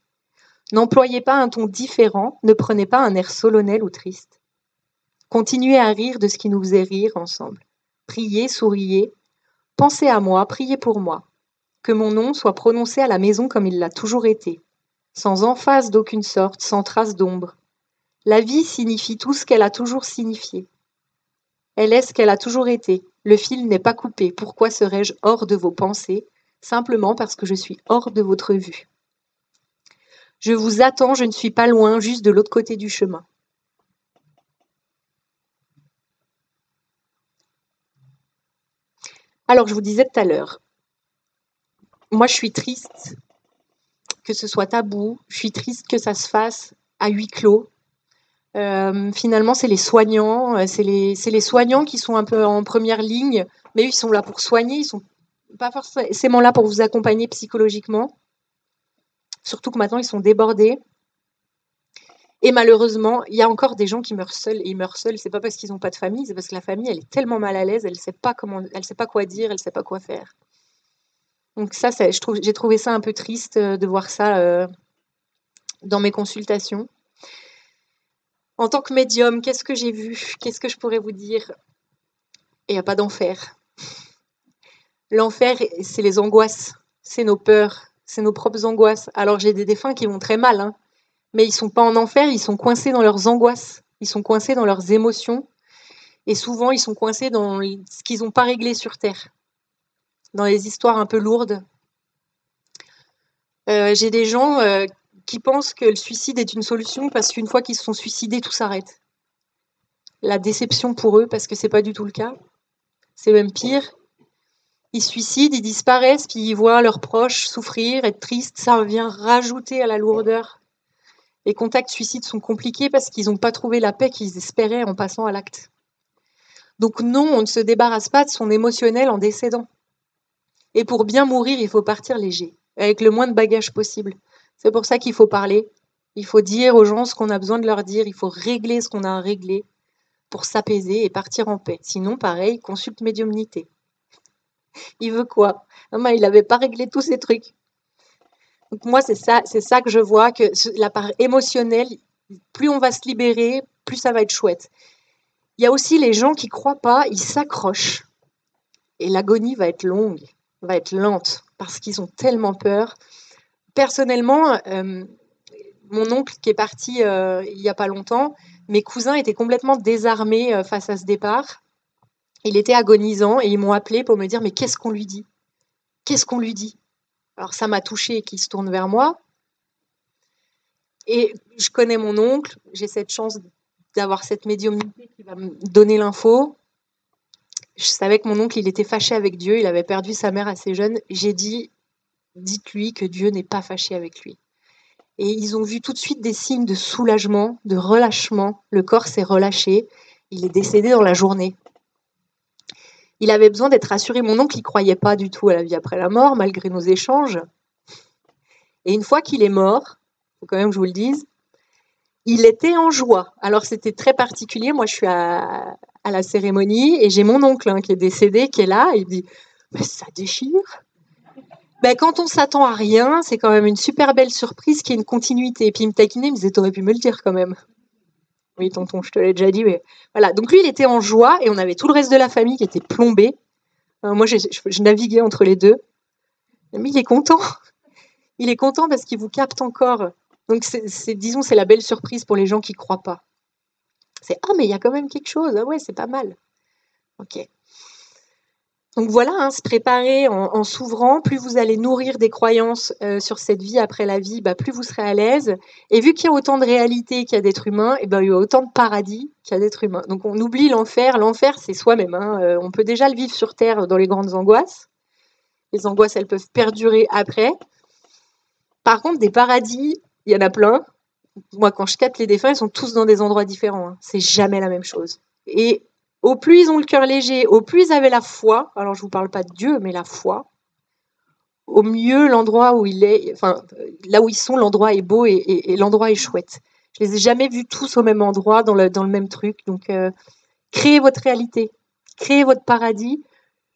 N'employez pas un ton différent, ne prenez pas un air solennel ou triste. Continuez à rire de ce qui nous faisait rire ensemble. Priez, souriez, pensez à moi, priez pour moi. Que mon nom soit prononcé à la maison comme il l'a toujours été, sans emphase d'aucune sorte, sans trace d'ombre. La vie signifie tout ce qu'elle a toujours signifié. Elle est ce qu'elle a toujours été. Le fil n'est pas coupé. Pourquoi serais-je hors de vos pensées? Simplement parce que je suis hors de votre vue. Je vous attends, je ne suis pas loin, juste de l'autre côté du chemin. Alors, je vous disais tout à l'heure, moi je suis triste que ce soit tabou, je suis triste que ça se fasse à huis clos. Finalement, c'est les soignants, c'est les soignants qui sont un peu en première ligne, mais eux, ils sont là pour soigner, ils sont pas forcément là pour vous accompagner psychologiquement. Surtout que maintenant, ils sont débordés. Et malheureusement, il y a encore des gens qui meurent seuls. Et ils meurent seuls, c'est pas parce qu'ils n'ont pas de famille, c'est parce que la famille, elle est tellement mal à l'aise, elle sait pas quoi dire, elle sait pas quoi faire. Donc ça, j'ai trouvé ça un peu triste de voir ça dans mes consultations. En tant que médium, qu'est-ce que j'ai vu? Qu'est-ce que je pourrais vous dire? Il n'y a pas d'enfer. L'enfer, c'est les angoisses, c'est nos peurs, c'est nos propres angoisses. Alors j'ai des défunts qui vont très mal, hein, mais ils ne sont pas en enfer, ils sont coincés dans leurs angoisses, ils sont coincés dans leurs émotions. Et souvent, ils sont coincés dans ce qu'ils n'ont pas réglé sur Terre, dans les histoires un peu lourdes. J'ai des gens qui pensent que le suicide est une solution parce qu'une fois qu'ils se sont suicidés, tout s'arrête. La déception pour eux, parce que c'est pas du tout le cas. C'est même pire. Ils se suicident, ils disparaissent, puis ils voient leurs proches souffrir, être tristes. Ça vient rajouter à la lourdeur. Les contacts suicides sont compliqués parce qu'ils n'ont pas trouvé la paix qu'ils espéraient en passant à l'acte. Donc non, on ne se débarrasse pas de son émotionnel en décédant. Et pour bien mourir, il faut partir léger, avec le moins de bagages possible. C'est pour ça qu'il faut parler. Il faut dire aux gens ce qu'on a besoin de leur dire. Il faut régler ce qu'on a à régler pour s'apaiser et partir en paix. Sinon, pareil, consulte médiumnité. Il veut quoi? Non, il n'avait pas réglé tous ces trucs. Donc moi, c'est ça que je vois, que la part émotionnelle, plus on va se libérer, plus ça va être chouette. Il y a aussi les gens qui croient pas, ils s'accrochent. Et l'agonie va être longue, va être lente, parce qu'ils ont tellement peur. Personnellement, mon oncle qui est parti il n'y a pas longtemps, mes cousins étaient complètement désarmés face à ce départ. Il était agonisant et ils m'ont appelé pour me dire « Mais qu'est-ce qu'on lui dit? Qu'est-ce qu'on lui dit ?» Alors ça m'a touchée qu'il se tourne vers moi. Et je connais mon oncle, j'ai cette chance d'avoir cette médiumnité qui va me donner l'info. Je savais que mon oncle, il était fâché avec Dieu, il avait perdu sa mère assez jeune. J'ai dit « Dites-lui que Dieu n'est pas fâché avec lui. » Et ils ont vu tout de suite des signes de soulagement, de relâchement. Le corps s'est relâché. Il est décédé dans la journée. Il avait besoin d'être rassuré. Mon oncle, il ne croyait pas du tout à la vie après la mort, malgré nos échanges. Et une fois qu'il est mort, il faut quand même que je vous le dise, il était en joie. Alors, c'était très particulier. Moi, je suis à la cérémonie et j'ai mon oncle qui est décédé, qui est là. Il dit « Mais ça déchire !» Quand on s'attend à rien, c'est quand même une super belle surprise qui est une continuité. Et puis il me taquinait, il me disait « T'aurais pu me le dire quand même. » Oui, tonton, je te l'ai déjà dit, mais voilà. Donc lui, il était en joie et on avait tout le reste de la famille qui était plombé. Moi, je naviguais entre les deux. Mais il est content. Il est content parce qu'il vous capte encore. Donc, disons, c'est la belle surprise pour les gens qui ne croient pas. C'est « Ah, mais il y a quand même quelque chose. Ah ouais, c'est pas mal. » Ok. Donc voilà, se préparer en s'ouvrant, plus vous allez nourrir des croyances sur cette vie après la vie, plus vous serez à l'aise. Et vu qu'il y a autant de réalités qu'il y a d'êtres humains, il y a autant de paradis qu'il y a d'êtres humains. Donc on oublie l'enfer. L'enfer, c'est soi-même. On peut déjà le vivre sur Terre dans les grandes angoisses. Les angoisses, elles peuvent perdurer après. Par contre, des paradis, il y en a plein. Moi, quand je capte les défunts, ils sont tous dans des endroits différents. C'est jamais la même chose. Et au plus ils ont le cœur léger, au plus ils avaient la foi, alors je ne vous parle pas de Dieu, mais la foi, au mieux l'endroit où il est, enfin là où ils sont, l'endroit est beau et l'endroit est chouette. Je les ai jamais vus tous au même endroit, dans le même truc. Donc créez votre réalité, créez votre paradis.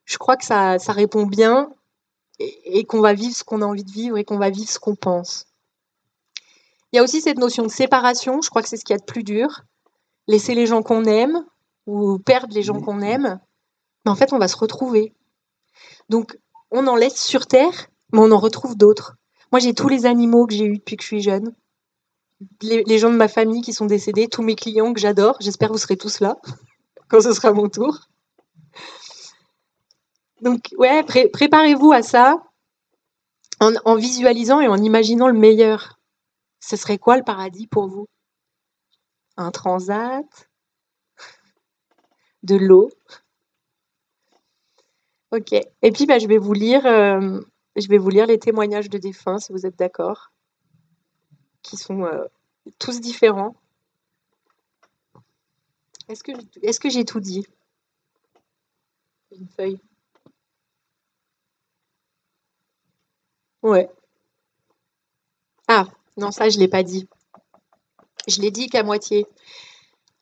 Je crois que ça répond bien et qu'on va vivre ce qu'on a envie de vivre et qu'on va vivre ce qu'on pense. Il y a aussi cette notion de séparation, je crois que c'est ce qu'il y a de plus dur. Laisser les gens qu'on aime, ou perdre les gens qu'on aime, mais en fait, on va se retrouver. Donc, on en laisse sur Terre, mais on en retrouve d'autres. Moi, j'ai tous les animaux que j'ai eus depuis que je suis jeune, les gens de ma famille qui sont décédés, tous mes clients que j'adore. J'espère que vous serez tous là quand ce sera mon tour. Donc, ouais, préparez-vous à ça en visualisant et en imaginant le meilleur. Ce serait quoi le paradis pour vous? Un transat? De l'eau? Ok. Et puis, je vais vous lire les témoignages de défunts, si vous êtes d'accord, qui sont tous différents. Est-ce que j'ai tout dit? Une feuille. Ouais. Ah, non, ça, je ne l'ai pas dit. Je l'ai dit qu'à moitié.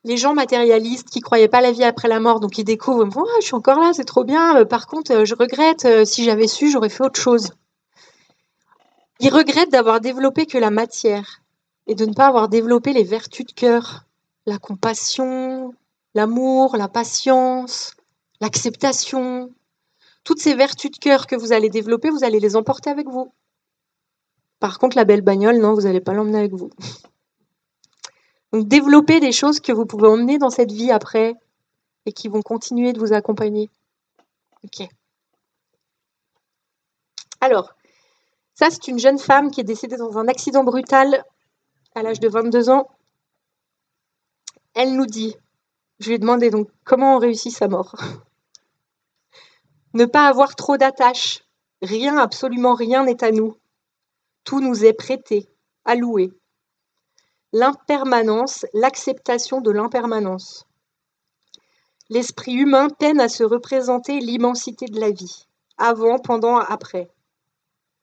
Les gens matérialistes qui ne croyaient pas à la vie après la mort, donc ils découvrent, ils me font « Ah, je suis encore là, c'est trop bien. Par contre, je regrette. Si j'avais su, j'aurais fait autre chose. » Ils regrettent d'avoir développé que la matière et de ne pas avoir développé les vertus de cœur, la compassion, l'amour, la patience, l'acceptation. Toutes ces vertus de cœur que vous allez développer, vous allez les emporter avec vous. Par contre, la belle bagnole, non, vous n'allez pas l'emmener avec vous. Donc, développez des choses que vous pouvez emmener dans cette vie après. et qui vont continuer de vous accompagner. Ok. Alors, ça, c'est une jeune femme qui est décédée dans un accident brutal à l'âge de 22 ans. Elle nous dit, je lui ai demandé donc comment on réussit sa mort. Ne pas avoir trop d'attaches. Rien, absolument rien n'est à nous. Tout nous est prêté, alloué. L'impermanence, l'acceptation de l'impermanence. L'esprit humain peine à se représenter l'immensité de la vie, avant, pendant, après.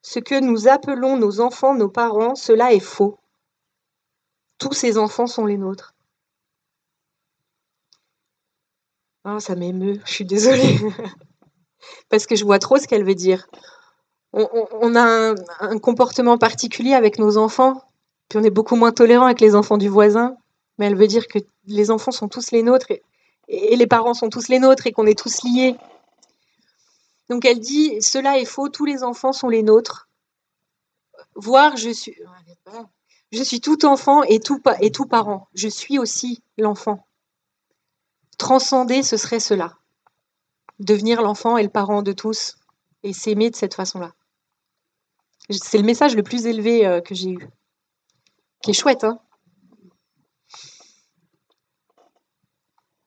Ce que nous appelons nos enfants, nos parents, cela est faux. Tous ces enfants sont les nôtres. Oh, ça m'émeut, je suis désolée. Parce que je vois trop ce qu'elle veut dire. On a un comportement particulier avec nos enfants, puis on est beaucoup moins tolérant avec les enfants du voisin, mais elle veut dire que les enfants sont tous les nôtres et les parents sont tous les nôtres et qu'on est tous liés. Donc elle dit, cela est faux, tous les enfants sont les nôtres. Voire je suis tout enfant et tout parent. Je suis aussi l'enfant. Transcender, ce serait cela. Devenir l'enfant et le parent de tous et s'aimer de cette façon-là. C'est le message le plus élevé que j'ai eu. Qui est chouette, hein.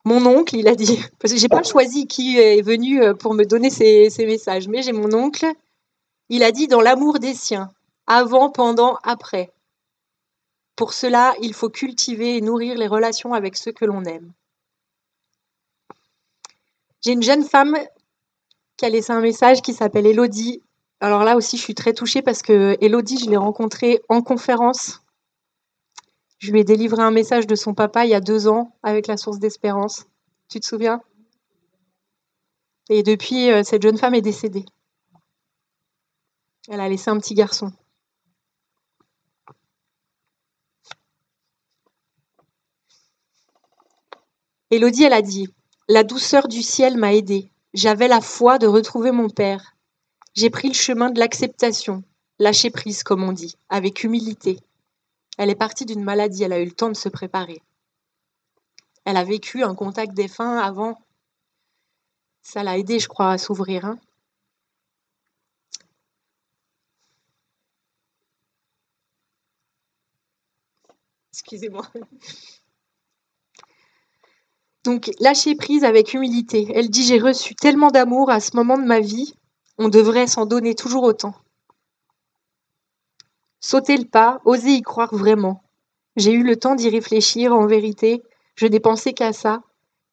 Mon oncle, il a dit, parce que j'ai pas choisi qui est venu pour me donner ces messages, mais j'ai mon oncle, il a dit dans l'amour des siens, avant, pendant, après. Pour cela, il faut cultiver et nourrir les relations avec ceux que l'on aime. J'ai une jeune femme qui a laissé un message qui s'appelle Elodie. Alors là aussi, je suis très touchée parce que Elodie, je l'ai rencontrée en conférence. Je lui ai délivré un message de son papa il y a 2 ans avec la source d'espérance. Tu te souviens? Et depuis, cette jeune femme est décédée. Elle a laissé un petit garçon. Élodie, elle a dit « La douceur du ciel m'a aidée. J'avais la foi de retrouver mon père. J'ai pris le chemin de l'acceptation, lâcher prise, comme on dit, avec humilité. Elle est partie d'une maladie, elle a eu le temps de se préparer. Elle a vécu un contact défunt avant. Ça l'a aidée, je crois, à s'ouvrir. Hein. Excusez-moi. Donc, lâcher prise avec humilité. Elle dit « J'ai reçu tellement d'amour à ce moment de ma vie, on devrait s'en donner toujours autant. » Sauter le pas, oser y croire vraiment. J'ai eu le temps d'y réfléchir, en vérité, je n'ai pensé qu'à ça,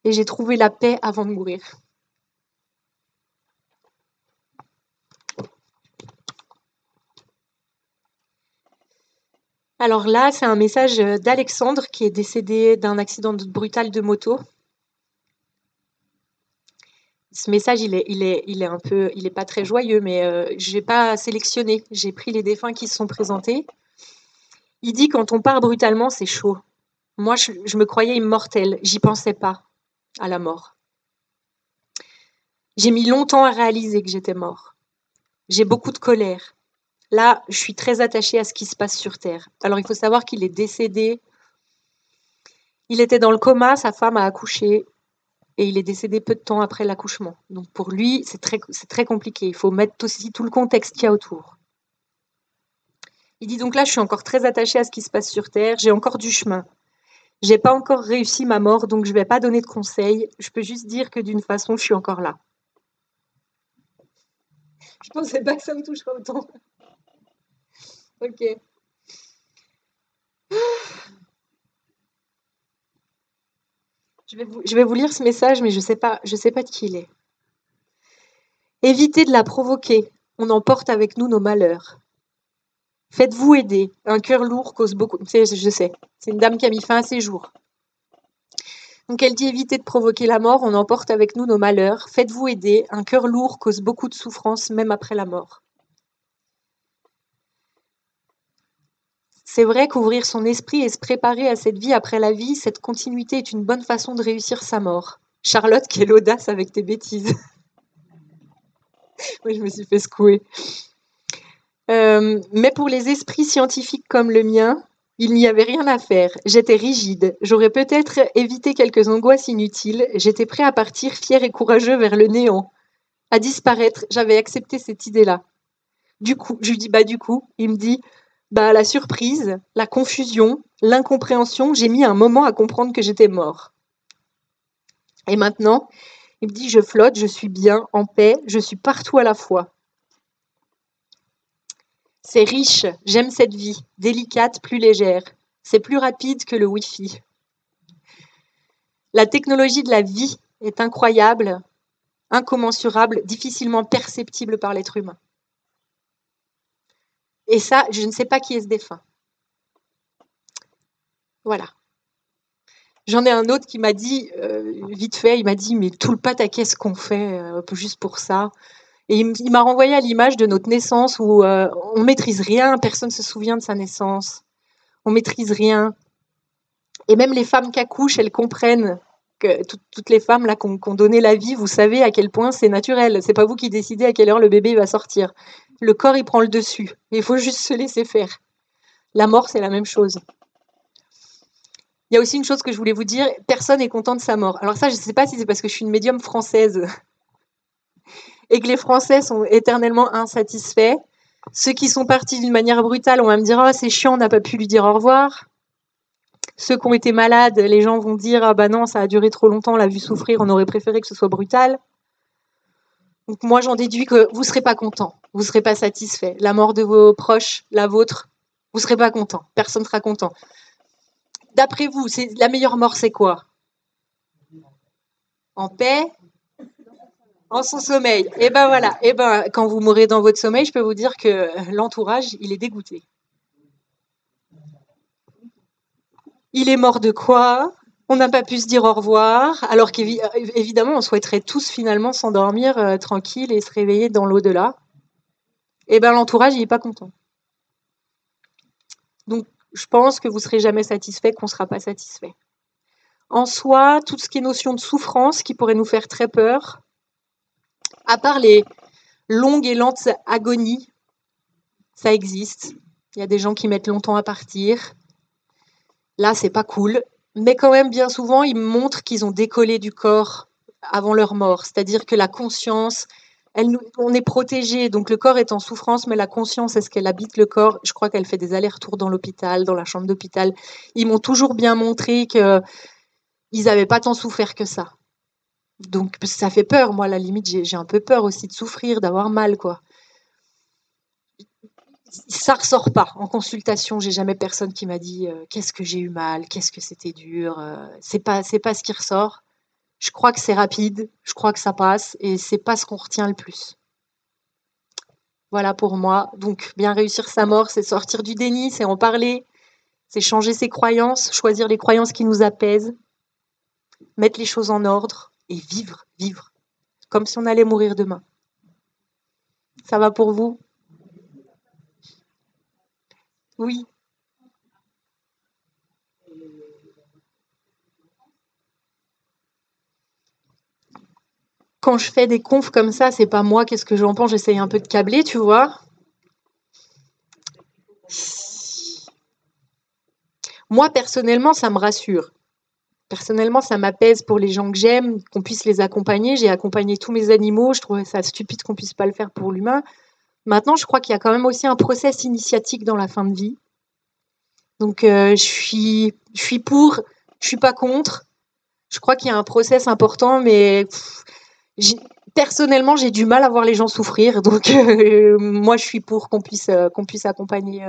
et j'ai trouvé la paix avant de mourir. Alors là, c'est un message d'Alexandre qui est décédé d'un accident brutal de moto. Ce message, il est pas très joyeux, mais je n'ai pas sélectionné. J'ai pris les défunts qui se sont présentés. Il dit quand on part brutalement, c'est chaud. Moi, je me croyais immortelle. J'y pensais pas à la mort. J'ai mis longtemps à réaliser que j'étais mort. J'ai beaucoup de colère. Là, je suis très attachée à ce qui se passe sur Terre. Alors, il faut savoir qu'il est décédé. Il était dans le coma, sa femme a accouché et il est décédé peu de temps après l'accouchement. Donc, pour lui, c'est très compliqué. Il faut mettre aussi tout le contexte qu'il y a autour. Il dit donc là, je suis encore très attachée à ce qui se passe sur Terre. J'ai encore du chemin. J'ai pas encore réussi ma mort, donc je vais pas donner de conseils. Je peux juste dire que d'une façon, je suis encore là. Je pensais pas que ça me toucherait autant. Ok. Je vais vous lire ce message, mais je sais pas de qui il est. Évitez de la provoquer. On emporte avec nous nos malheurs. Faites-vous aider. Un cœur lourd cause beaucoup. Je sais. C'est une dame qui a mis fin à ses jours. Donc elle dit évitez de provoquer la mort. On emporte avec nous nos malheurs. Faites-vous aider. Un cœur lourd cause beaucoup de souffrance, même après la mort. C'est vrai qu'ouvrir son esprit et se préparer à cette vie après la vie, cette continuité est une bonne façon de réussir sa mort. Charlotte, quelle audace avec tes bêtises. Oui, je me suis fait secouer. Mais pour les esprits scientifiques comme le mien, Il n'y avait rien à faire. J'étais rigide. J'aurais peut-être évité quelques angoisses inutiles. J'étais prêt à partir fier et courageux vers le néant. À disparaître, j'avais accepté cette idée-là. Du coup, je lui dis, du coup, il me dit, la surprise, la confusion, l'incompréhension, j'ai mis un moment à comprendre que j'étais mort. Et maintenant, il me dit, je flotte, je suis bien, en paix, je suis partout à la fois. C'est riche, j'aime cette vie, délicate, plus légère. C'est plus rapide que le Wi-Fi. La technologie de la vie est incroyable, incommensurable, difficilement perceptible par l'être humain. Et ça, je ne sais pas qui est ce défunt. Voilà. J'en ai un autre qui m'a dit, vite fait, il m'a dit, mais tout le pataquès qu'on fait, juste pour ça. Et il m'a renvoyé à l'image de notre naissance où on maîtrise rien, personne ne se souvient de sa naissance. On maîtrise rien. Et même les femmes qui accouchent, elles comprennent que toutes les femmes là qu'on donné la vie, vous savez à quel point c'est naturel. C'est pas vous qui décidez à quelle heure le bébé va sortir. Le corps, il prend le dessus. Il faut juste se laisser faire. La mort, c'est la même chose. Il y a aussi une chose que je voulais vous dire, personne n'est content de sa mort. Alors ça, je ne sais pas si c'est parce que je suis une médium française et que les Français sont éternellement insatisfaits. Ceux qui sont partis d'une manière brutale, on va me dire « Oh, c'est chiant, on n'a pas pu lui dire au revoir ». Ceux qui ont été malades, les gens vont dire « Ah non, ça a duré trop longtemps, on l'a vu souffrir, on aurait préféré que ce soit brutal ». Donc moi, j'en déduis que vous ne serez pas content, vous ne serez pas satisfait. La mort de vos proches, la vôtre, vous ne serez pas content, personne ne sera content. D'après vous, la meilleure mort, c'est quoi? En paix, en son sommeil. Et voilà. Et quand vous mourrez dans votre sommeil, je peux vous dire que l'entourage, il est dégoûté. Il est mort de quoi? On n'a pas pu se dire au revoir, alors qu'évidemment, on souhaiterait tous finalement s'endormir tranquille et se réveiller dans l'au-delà. Et l'entourage, il n'est pas content. Donc, je pense que vous ne serez jamais satisfait, qu'on ne sera pas satisfait. En soi, tout ce qui est notion de souffrance qui pourrait nous faire très peur, à part les longues et lentes agonies, ça existe. Il y a des gens qui mettent longtemps à partir. Là, c'est pas cool. Mais quand même, bien souvent, ils montrent qu'ils ont décollé du corps avant leur mort. C'est-à-dire que la conscience, on est protégé. Donc le corps est en souffrance, mais la conscience, est-ce qu'elle habite le corps? Je crois qu'elle fait des allers-retours dans l'hôpital, dans la chambre d'hôpital. Ils m'ont toujours bien montré qu'ils n'avaient pas tant souffert que ça. Donc ça fait peur. Moi, à la limite, j'ai un peu peur aussi de souffrir, d'avoir mal, quoi. Ça ressort pas. En consultation, j'ai jamais personne qui m'a dit qu'est-ce que j'ai eu mal, qu'est-ce que c'était dur. C'est pas ce qui ressort. Je crois que c'est rapide, je crois que ça passe et c'est pas ce qu'on retient le plus. Voilà pour moi. Donc bien réussir sa mort, c'est sortir du déni, c'est en parler, c'est changer ses croyances, choisir les croyances qui nous apaisent, mettre les choses en ordre et vivre, comme si on allait mourir demain. Ça va pour vous? Oui. Quand je fais des confs comme ça, c'est pas moi, qu'est-ce que j'en pense, j'essaye un peu de câbler, tu vois. Moi, personnellement, ça me rassure. Personnellement, ça m'apaise pour les gens que j'aime, qu'on puisse les accompagner. J'ai accompagné tous mes animaux, je trouvais ça stupide qu'on puisse pas le faire pour l'humain. Maintenant, je crois qu'il y a quand même aussi un process initiatique dans la fin de vie. Donc, je suis pour, je suis pas contre. Je crois qu'il y a un process important, mais personnellement, j'ai du mal à voir les gens souffrir. Donc, moi, je suis pour qu'on puisse accompagner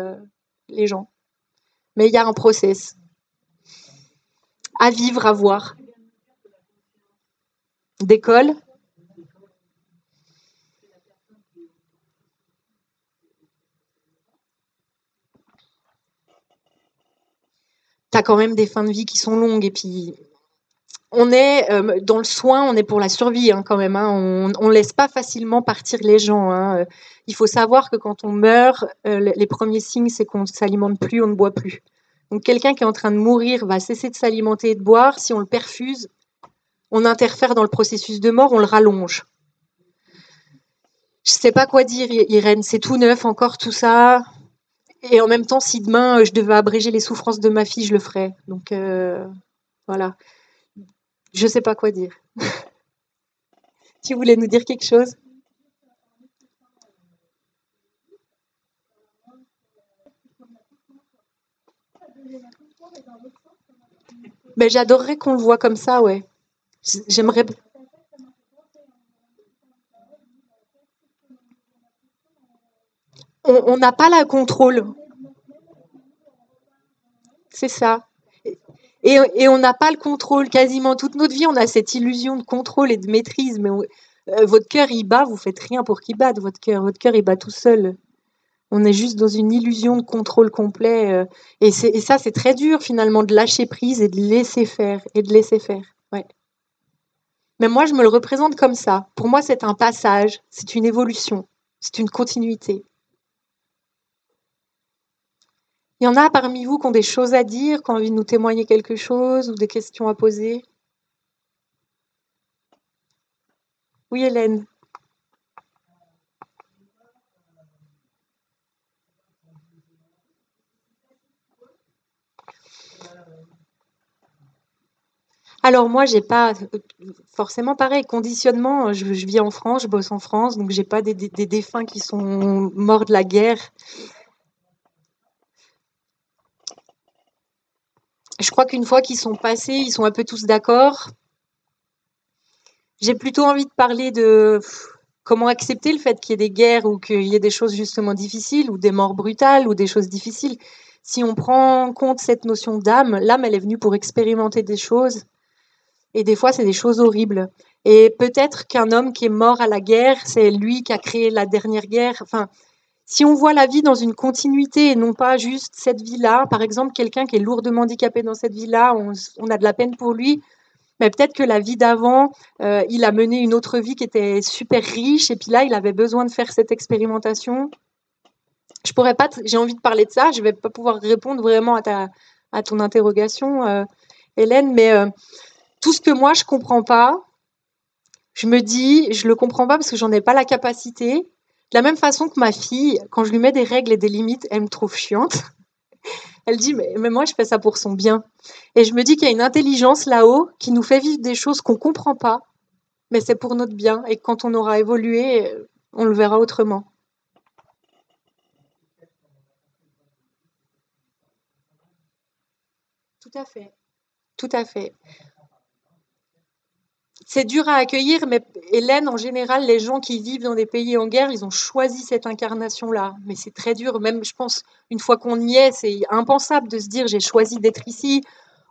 les gens. Mais il y a un process à vivre, à voir. D'école. Tu as quand même des fins de vie qui sont longues et puis on est dans le soin, on est pour la survie quand même. On laisse pas facilement partir les gens. Il faut savoir que quand on meurt, les premiers signes, c'est qu'on ne s'alimente plus, on ne boit plus. Donc quelqu'un qui est en train de mourir va cesser de s'alimenter et de boire. Si on le perfuse, on interfère dans le processus de mort, on le rallonge. Je sais pas quoi dire, Irène, c'est tout neuf encore tout ça. Et en même temps, si demain je devais abréger les souffrances de ma fille, je le ferais. Donc voilà, je sais pas quoi dire. Tu voulais nous dire quelque chose? Ben, j'adorerais qu'on le voit comme ça, ouais. J'aimerais. On n'a pas la contrôle, c'est ça. Et on n'a pas le contrôle. Quasiment toute notre vie, on a cette illusion de contrôle et de maîtrise. Mais votre cœur, il bat, vous faites rien pour qu'il batte, votre cœur. Votre cœur, il bat tout seul. On est juste dans une illusion de contrôle complet. Et ça, c'est très dur finalement de lâcher prise et de laisser faire. Et de laisser faire. Ouais. Mais moi, je me le représente comme ça. Pour moi, c'est un passage, c'est une évolution, c'est une continuité. Il y en a parmi vous qui ont des choses à dire, qui ont envie de nous témoigner quelque chose ou des questions à poser? Oui, Hélène. Alors moi, j'ai pas forcément pareil, conditionnement, je vis en France, je bosse en France, donc j'ai pas des défunts qui sont morts de la guerre. Je crois qu'une fois qu'ils sont passés, ils sont un peu tous d'accord. J'ai plutôt envie de parler de comment accepter le fait qu'il y ait des guerres ou qu'il y ait des choses justement difficiles ou des morts brutales ou des choses difficiles. Si on prend en compte cette notion d'âme, l'âme, elle est venue pour expérimenter des choses et des fois, c'est des choses horribles. Et peut-être qu'un homme qui est mort à la guerre, c'est lui qui a créé la dernière guerre. Enfin, si on voit la vie dans une continuité et non pas juste cette vie-là, par exemple, quelqu'un qui est lourdement handicapé dans cette vie-là, on a de la peine pour lui, mais peut-être que la vie d'avant, il a mené une autre vie qui était super riche et puis là, il avait besoin de faire cette expérimentation. Je pourrais pas, j'ai envie de parler de ça, je vais pas pouvoir répondre vraiment à ton interrogation, Hélène, mais tout ce que moi je comprends pas, je me dis, je le comprends pas parce que j'en ai pas la capacité. De la même façon que ma fille, quand je lui mets des règles et des limites, elle me trouve chiante. Elle dit, mais moi, je fais ça pour son bien. Et je me dis qu'il y a une intelligence là-haut qui nous fait vivre des choses qu'on comprend pas, mais c'est pour notre bien. Et quand on aura évolué, on le verra autrement. Tout à fait. Tout à fait. C'est dur à accueillir, mais Hélène, en général, les gens qui vivent dans des pays en guerre, ils ont choisi cette incarnation-là. Mais c'est très dur, même, je pense, une fois qu'on y est, c'est impensable de se dire j'ai choisi d'être ici,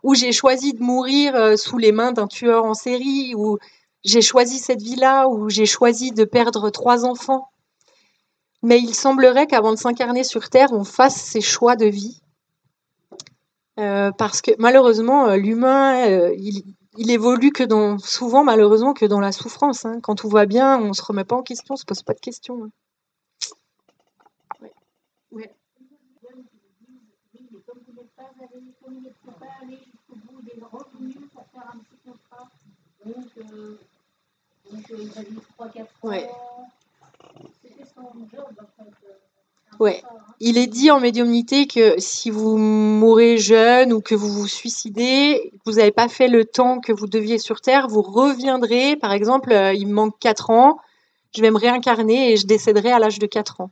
ou j'ai choisi de mourir sous les mains d'un tueur en série, ou j'ai choisi cette vie-là, ou j'ai choisi de perdre 3 enfants. Mais il semblerait qu'avant de s'incarner sur Terre, on fasse ses choix de vie. Parce que malheureusement, l'humain, il évolue que souvent malheureusement que dans la souffrance. Hein. Quand tout va bien, on se remet pas en question, on se pose pas de questions. Hein. Ouais. Ouais. Ouais. Ouais. Il est dit en médiumnité que si vous mourrez jeune ou que vous vous suicidez, que vous n'avez pas fait le temps que vous deviez sur Terre, vous reviendrez. Par exemple, il me manque 4 ans, je vais me réincarner et je décéderai à l'âge de 4 ans.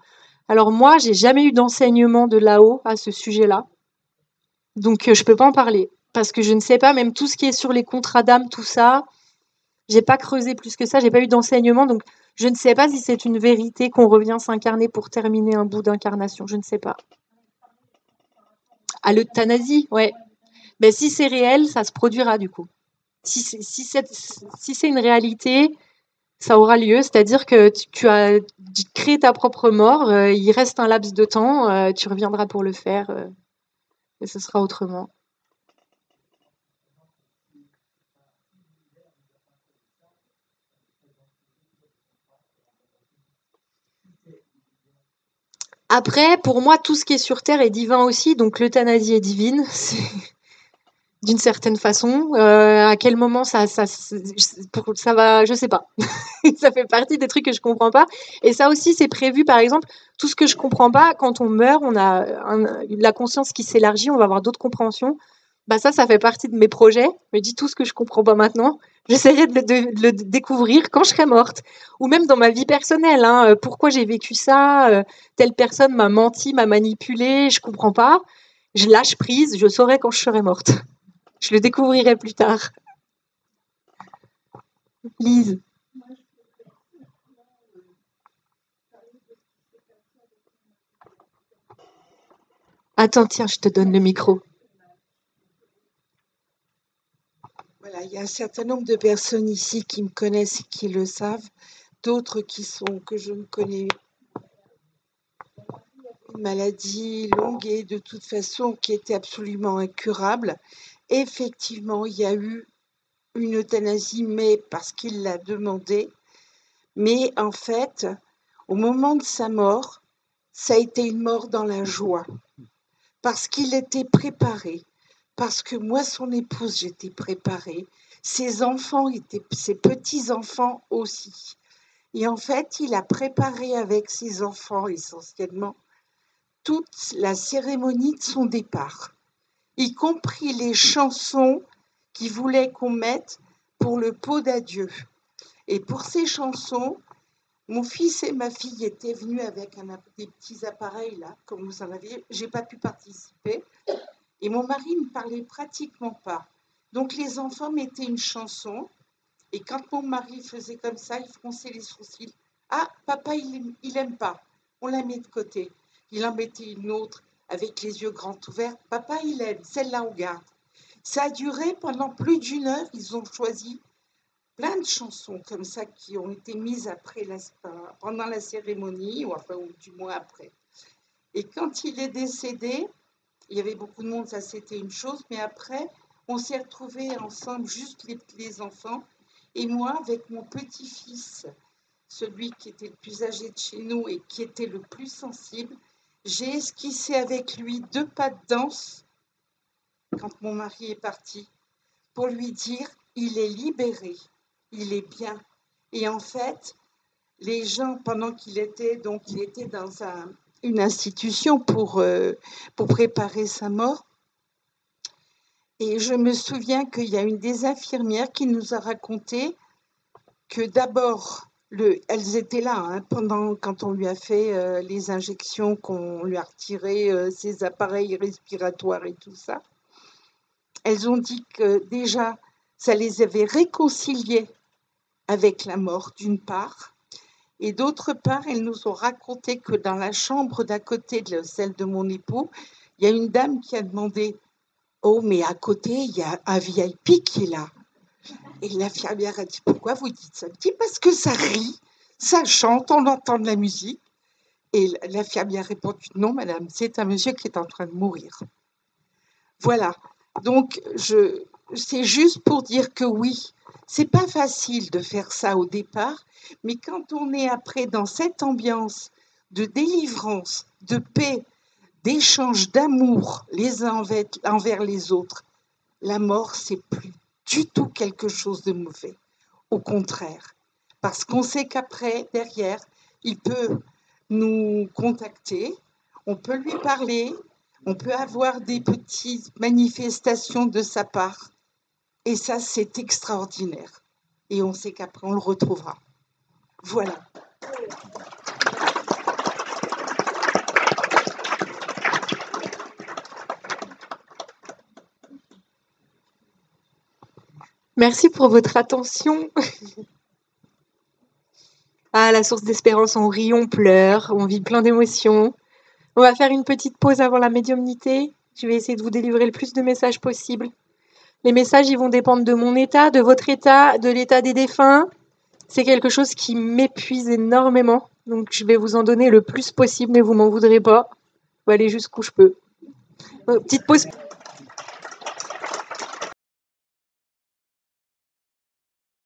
Alors moi, j'ai jamais eu d'enseignement de là-haut à ce sujet-là, donc je peux pas en parler parce que je ne sais pas, même tout ce qui est sur les contrats d'âme, tout ça, j'ai pas creusé plus que ça, j'ai pas eu d'enseignement, donc je ne sais pas si c'est une vérité qu'on revient s'incarner pour terminer un bout d'incarnation, je ne sais pas. À l'euthanasie, ouais. Ben, si c'est réel, ça se produira du coup. Si c'est une réalité, ça aura lieu, c'est-à-dire que tu as créé ta propre mort, il reste un laps de temps, tu reviendras pour le faire et ce sera autrement. Après, pour moi, tout ce qui est sur Terre est divin aussi, donc l'euthanasie est divine. d'une certaine façon. À quel moment ça va, je sais pas. Ça fait partie des trucs que je comprends pas. Et ça aussi, c'est prévu, par exemple, tout ce que je comprends pas, quand on meurt, on a la conscience qui s'élargit, on va avoir d'autres compréhensions. Bah ça fait partie de mes projets. Je me dis tout ce que je comprends pas maintenant, j'essaierai de le découvrir quand je serai morte. Ou même dans ma vie personnelle, hein, pourquoi j'ai vécu ça, telle personne m'a menti, m'a manipulé, je comprends pas. Je lâche prise, je saurai quand je serai morte. Je le découvrirai plus tard. Lise. Attends, tiens, je te donne le micro. Voilà, il y a un certain nombre de personnes ici qui me connaissent et qui le savent, d'autres que je ne connais pas. Une maladie longue et de toute façon qui était absolument incurable. Effectivement, il y a eu une euthanasie, mais parce qu'il l'a demandé. Mais en fait, au moment de sa mort, ça a été une mort dans la joie, parce qu'il était préparé, parce que moi, son épouse, j'étais préparée, ses enfants étaient, ses petits-enfants aussi. Et en fait, il a préparé avec ses enfants essentiellement toute la cérémonie de son départ, y compris les chansons qu'il voulait qu'on mette pour le pot d'adieu. Et pour ces chansons, mon fils et ma fille étaient venus avec des petits appareils, là, comme vous en aviez. J'ai pas pu participer. Et mon mari ne parlait pratiquement pas. Donc les enfants mettaient une chanson. Et quand mon mari faisait comme ça, il fronçait les sourcils. Ah, papa, il aime pas. On la met de côté. Il en mettait une autre avec les yeux grands ouverts. Papa, il aime. Celle-là, on garde. Ça a duré pendant plus d'une heure. Ils ont choisi plein de chansons comme ça qui ont été mises après pendant la cérémonie, ou enfin, ou du moins après. Et quand il est décédé, il y avait beaucoup de monde, ça c'était une chose, mais après, on s'est retrouvés ensemble, juste les enfants, et moi avec mon petit-fils, celui qui était le plus âgé de chez nous et qui était le plus sensible, j'ai esquissé avec lui 2 pas de danse quand mon mari est parti, pour lui dire, il est libéré, il est bien. Et en fait, les gens, pendant qu'il était, donc il était dans une institution pour préparer sa mort, et je me souviens qu'il y a une des infirmières qui nous a raconté que d'abord, elles étaient là hein, quand on lui a fait les injections, qu'on lui a retiré ses appareils respiratoires et tout ça. Elles ont dit que déjà, ça les avait réconciliées avec la mort, d'une part. Et d'autre part, elles nous ont raconté que dans la chambre d'à côté de celle de mon époux, il y a une dame qui a demandé « Oh, mais à côté, il y a un VIP qui est là. » Et l'infirmière a dit « Pourquoi vous dites ça ?» Elle dit « Parce que ça rit, ça chante, on entend de la musique. » Et l'infirmière a répondu « Non, madame, c'est un monsieur qui est en train de mourir. » Voilà. Donc, c'est juste pour dire que oui, c'est pas facile de faire ça au départ, mais quand on est après dans cette ambiance de délivrance, de paix, d'échange d'amour les uns envers les autres, la mort, c'est plus du tout quelque chose de mauvais. Au contraire, parce qu'on sait qu'après, derrière, il peut nous contacter, on peut lui parler, on peut avoir des petites manifestations de sa part. Et ça, c'est extraordinaire. Et on sait qu'après, on le retrouvera. Voilà. Merci pour votre attention. Ah, la source d'espérance, on rit, on pleure, on vit plein d'émotions. On va faire une petite pause avant la médiumnité. Je vais essayer de vous délivrer le plus de messages possible. Les messages, ils vont dépendre de mon état, de votre état, de l'état des défunts. C'est quelque chose qui m'épuise énormément. Donc, je vais vous en donner le plus possible, mais vous m'en voudrez pas. Je vais aller jusqu'où je peux. Petite pause.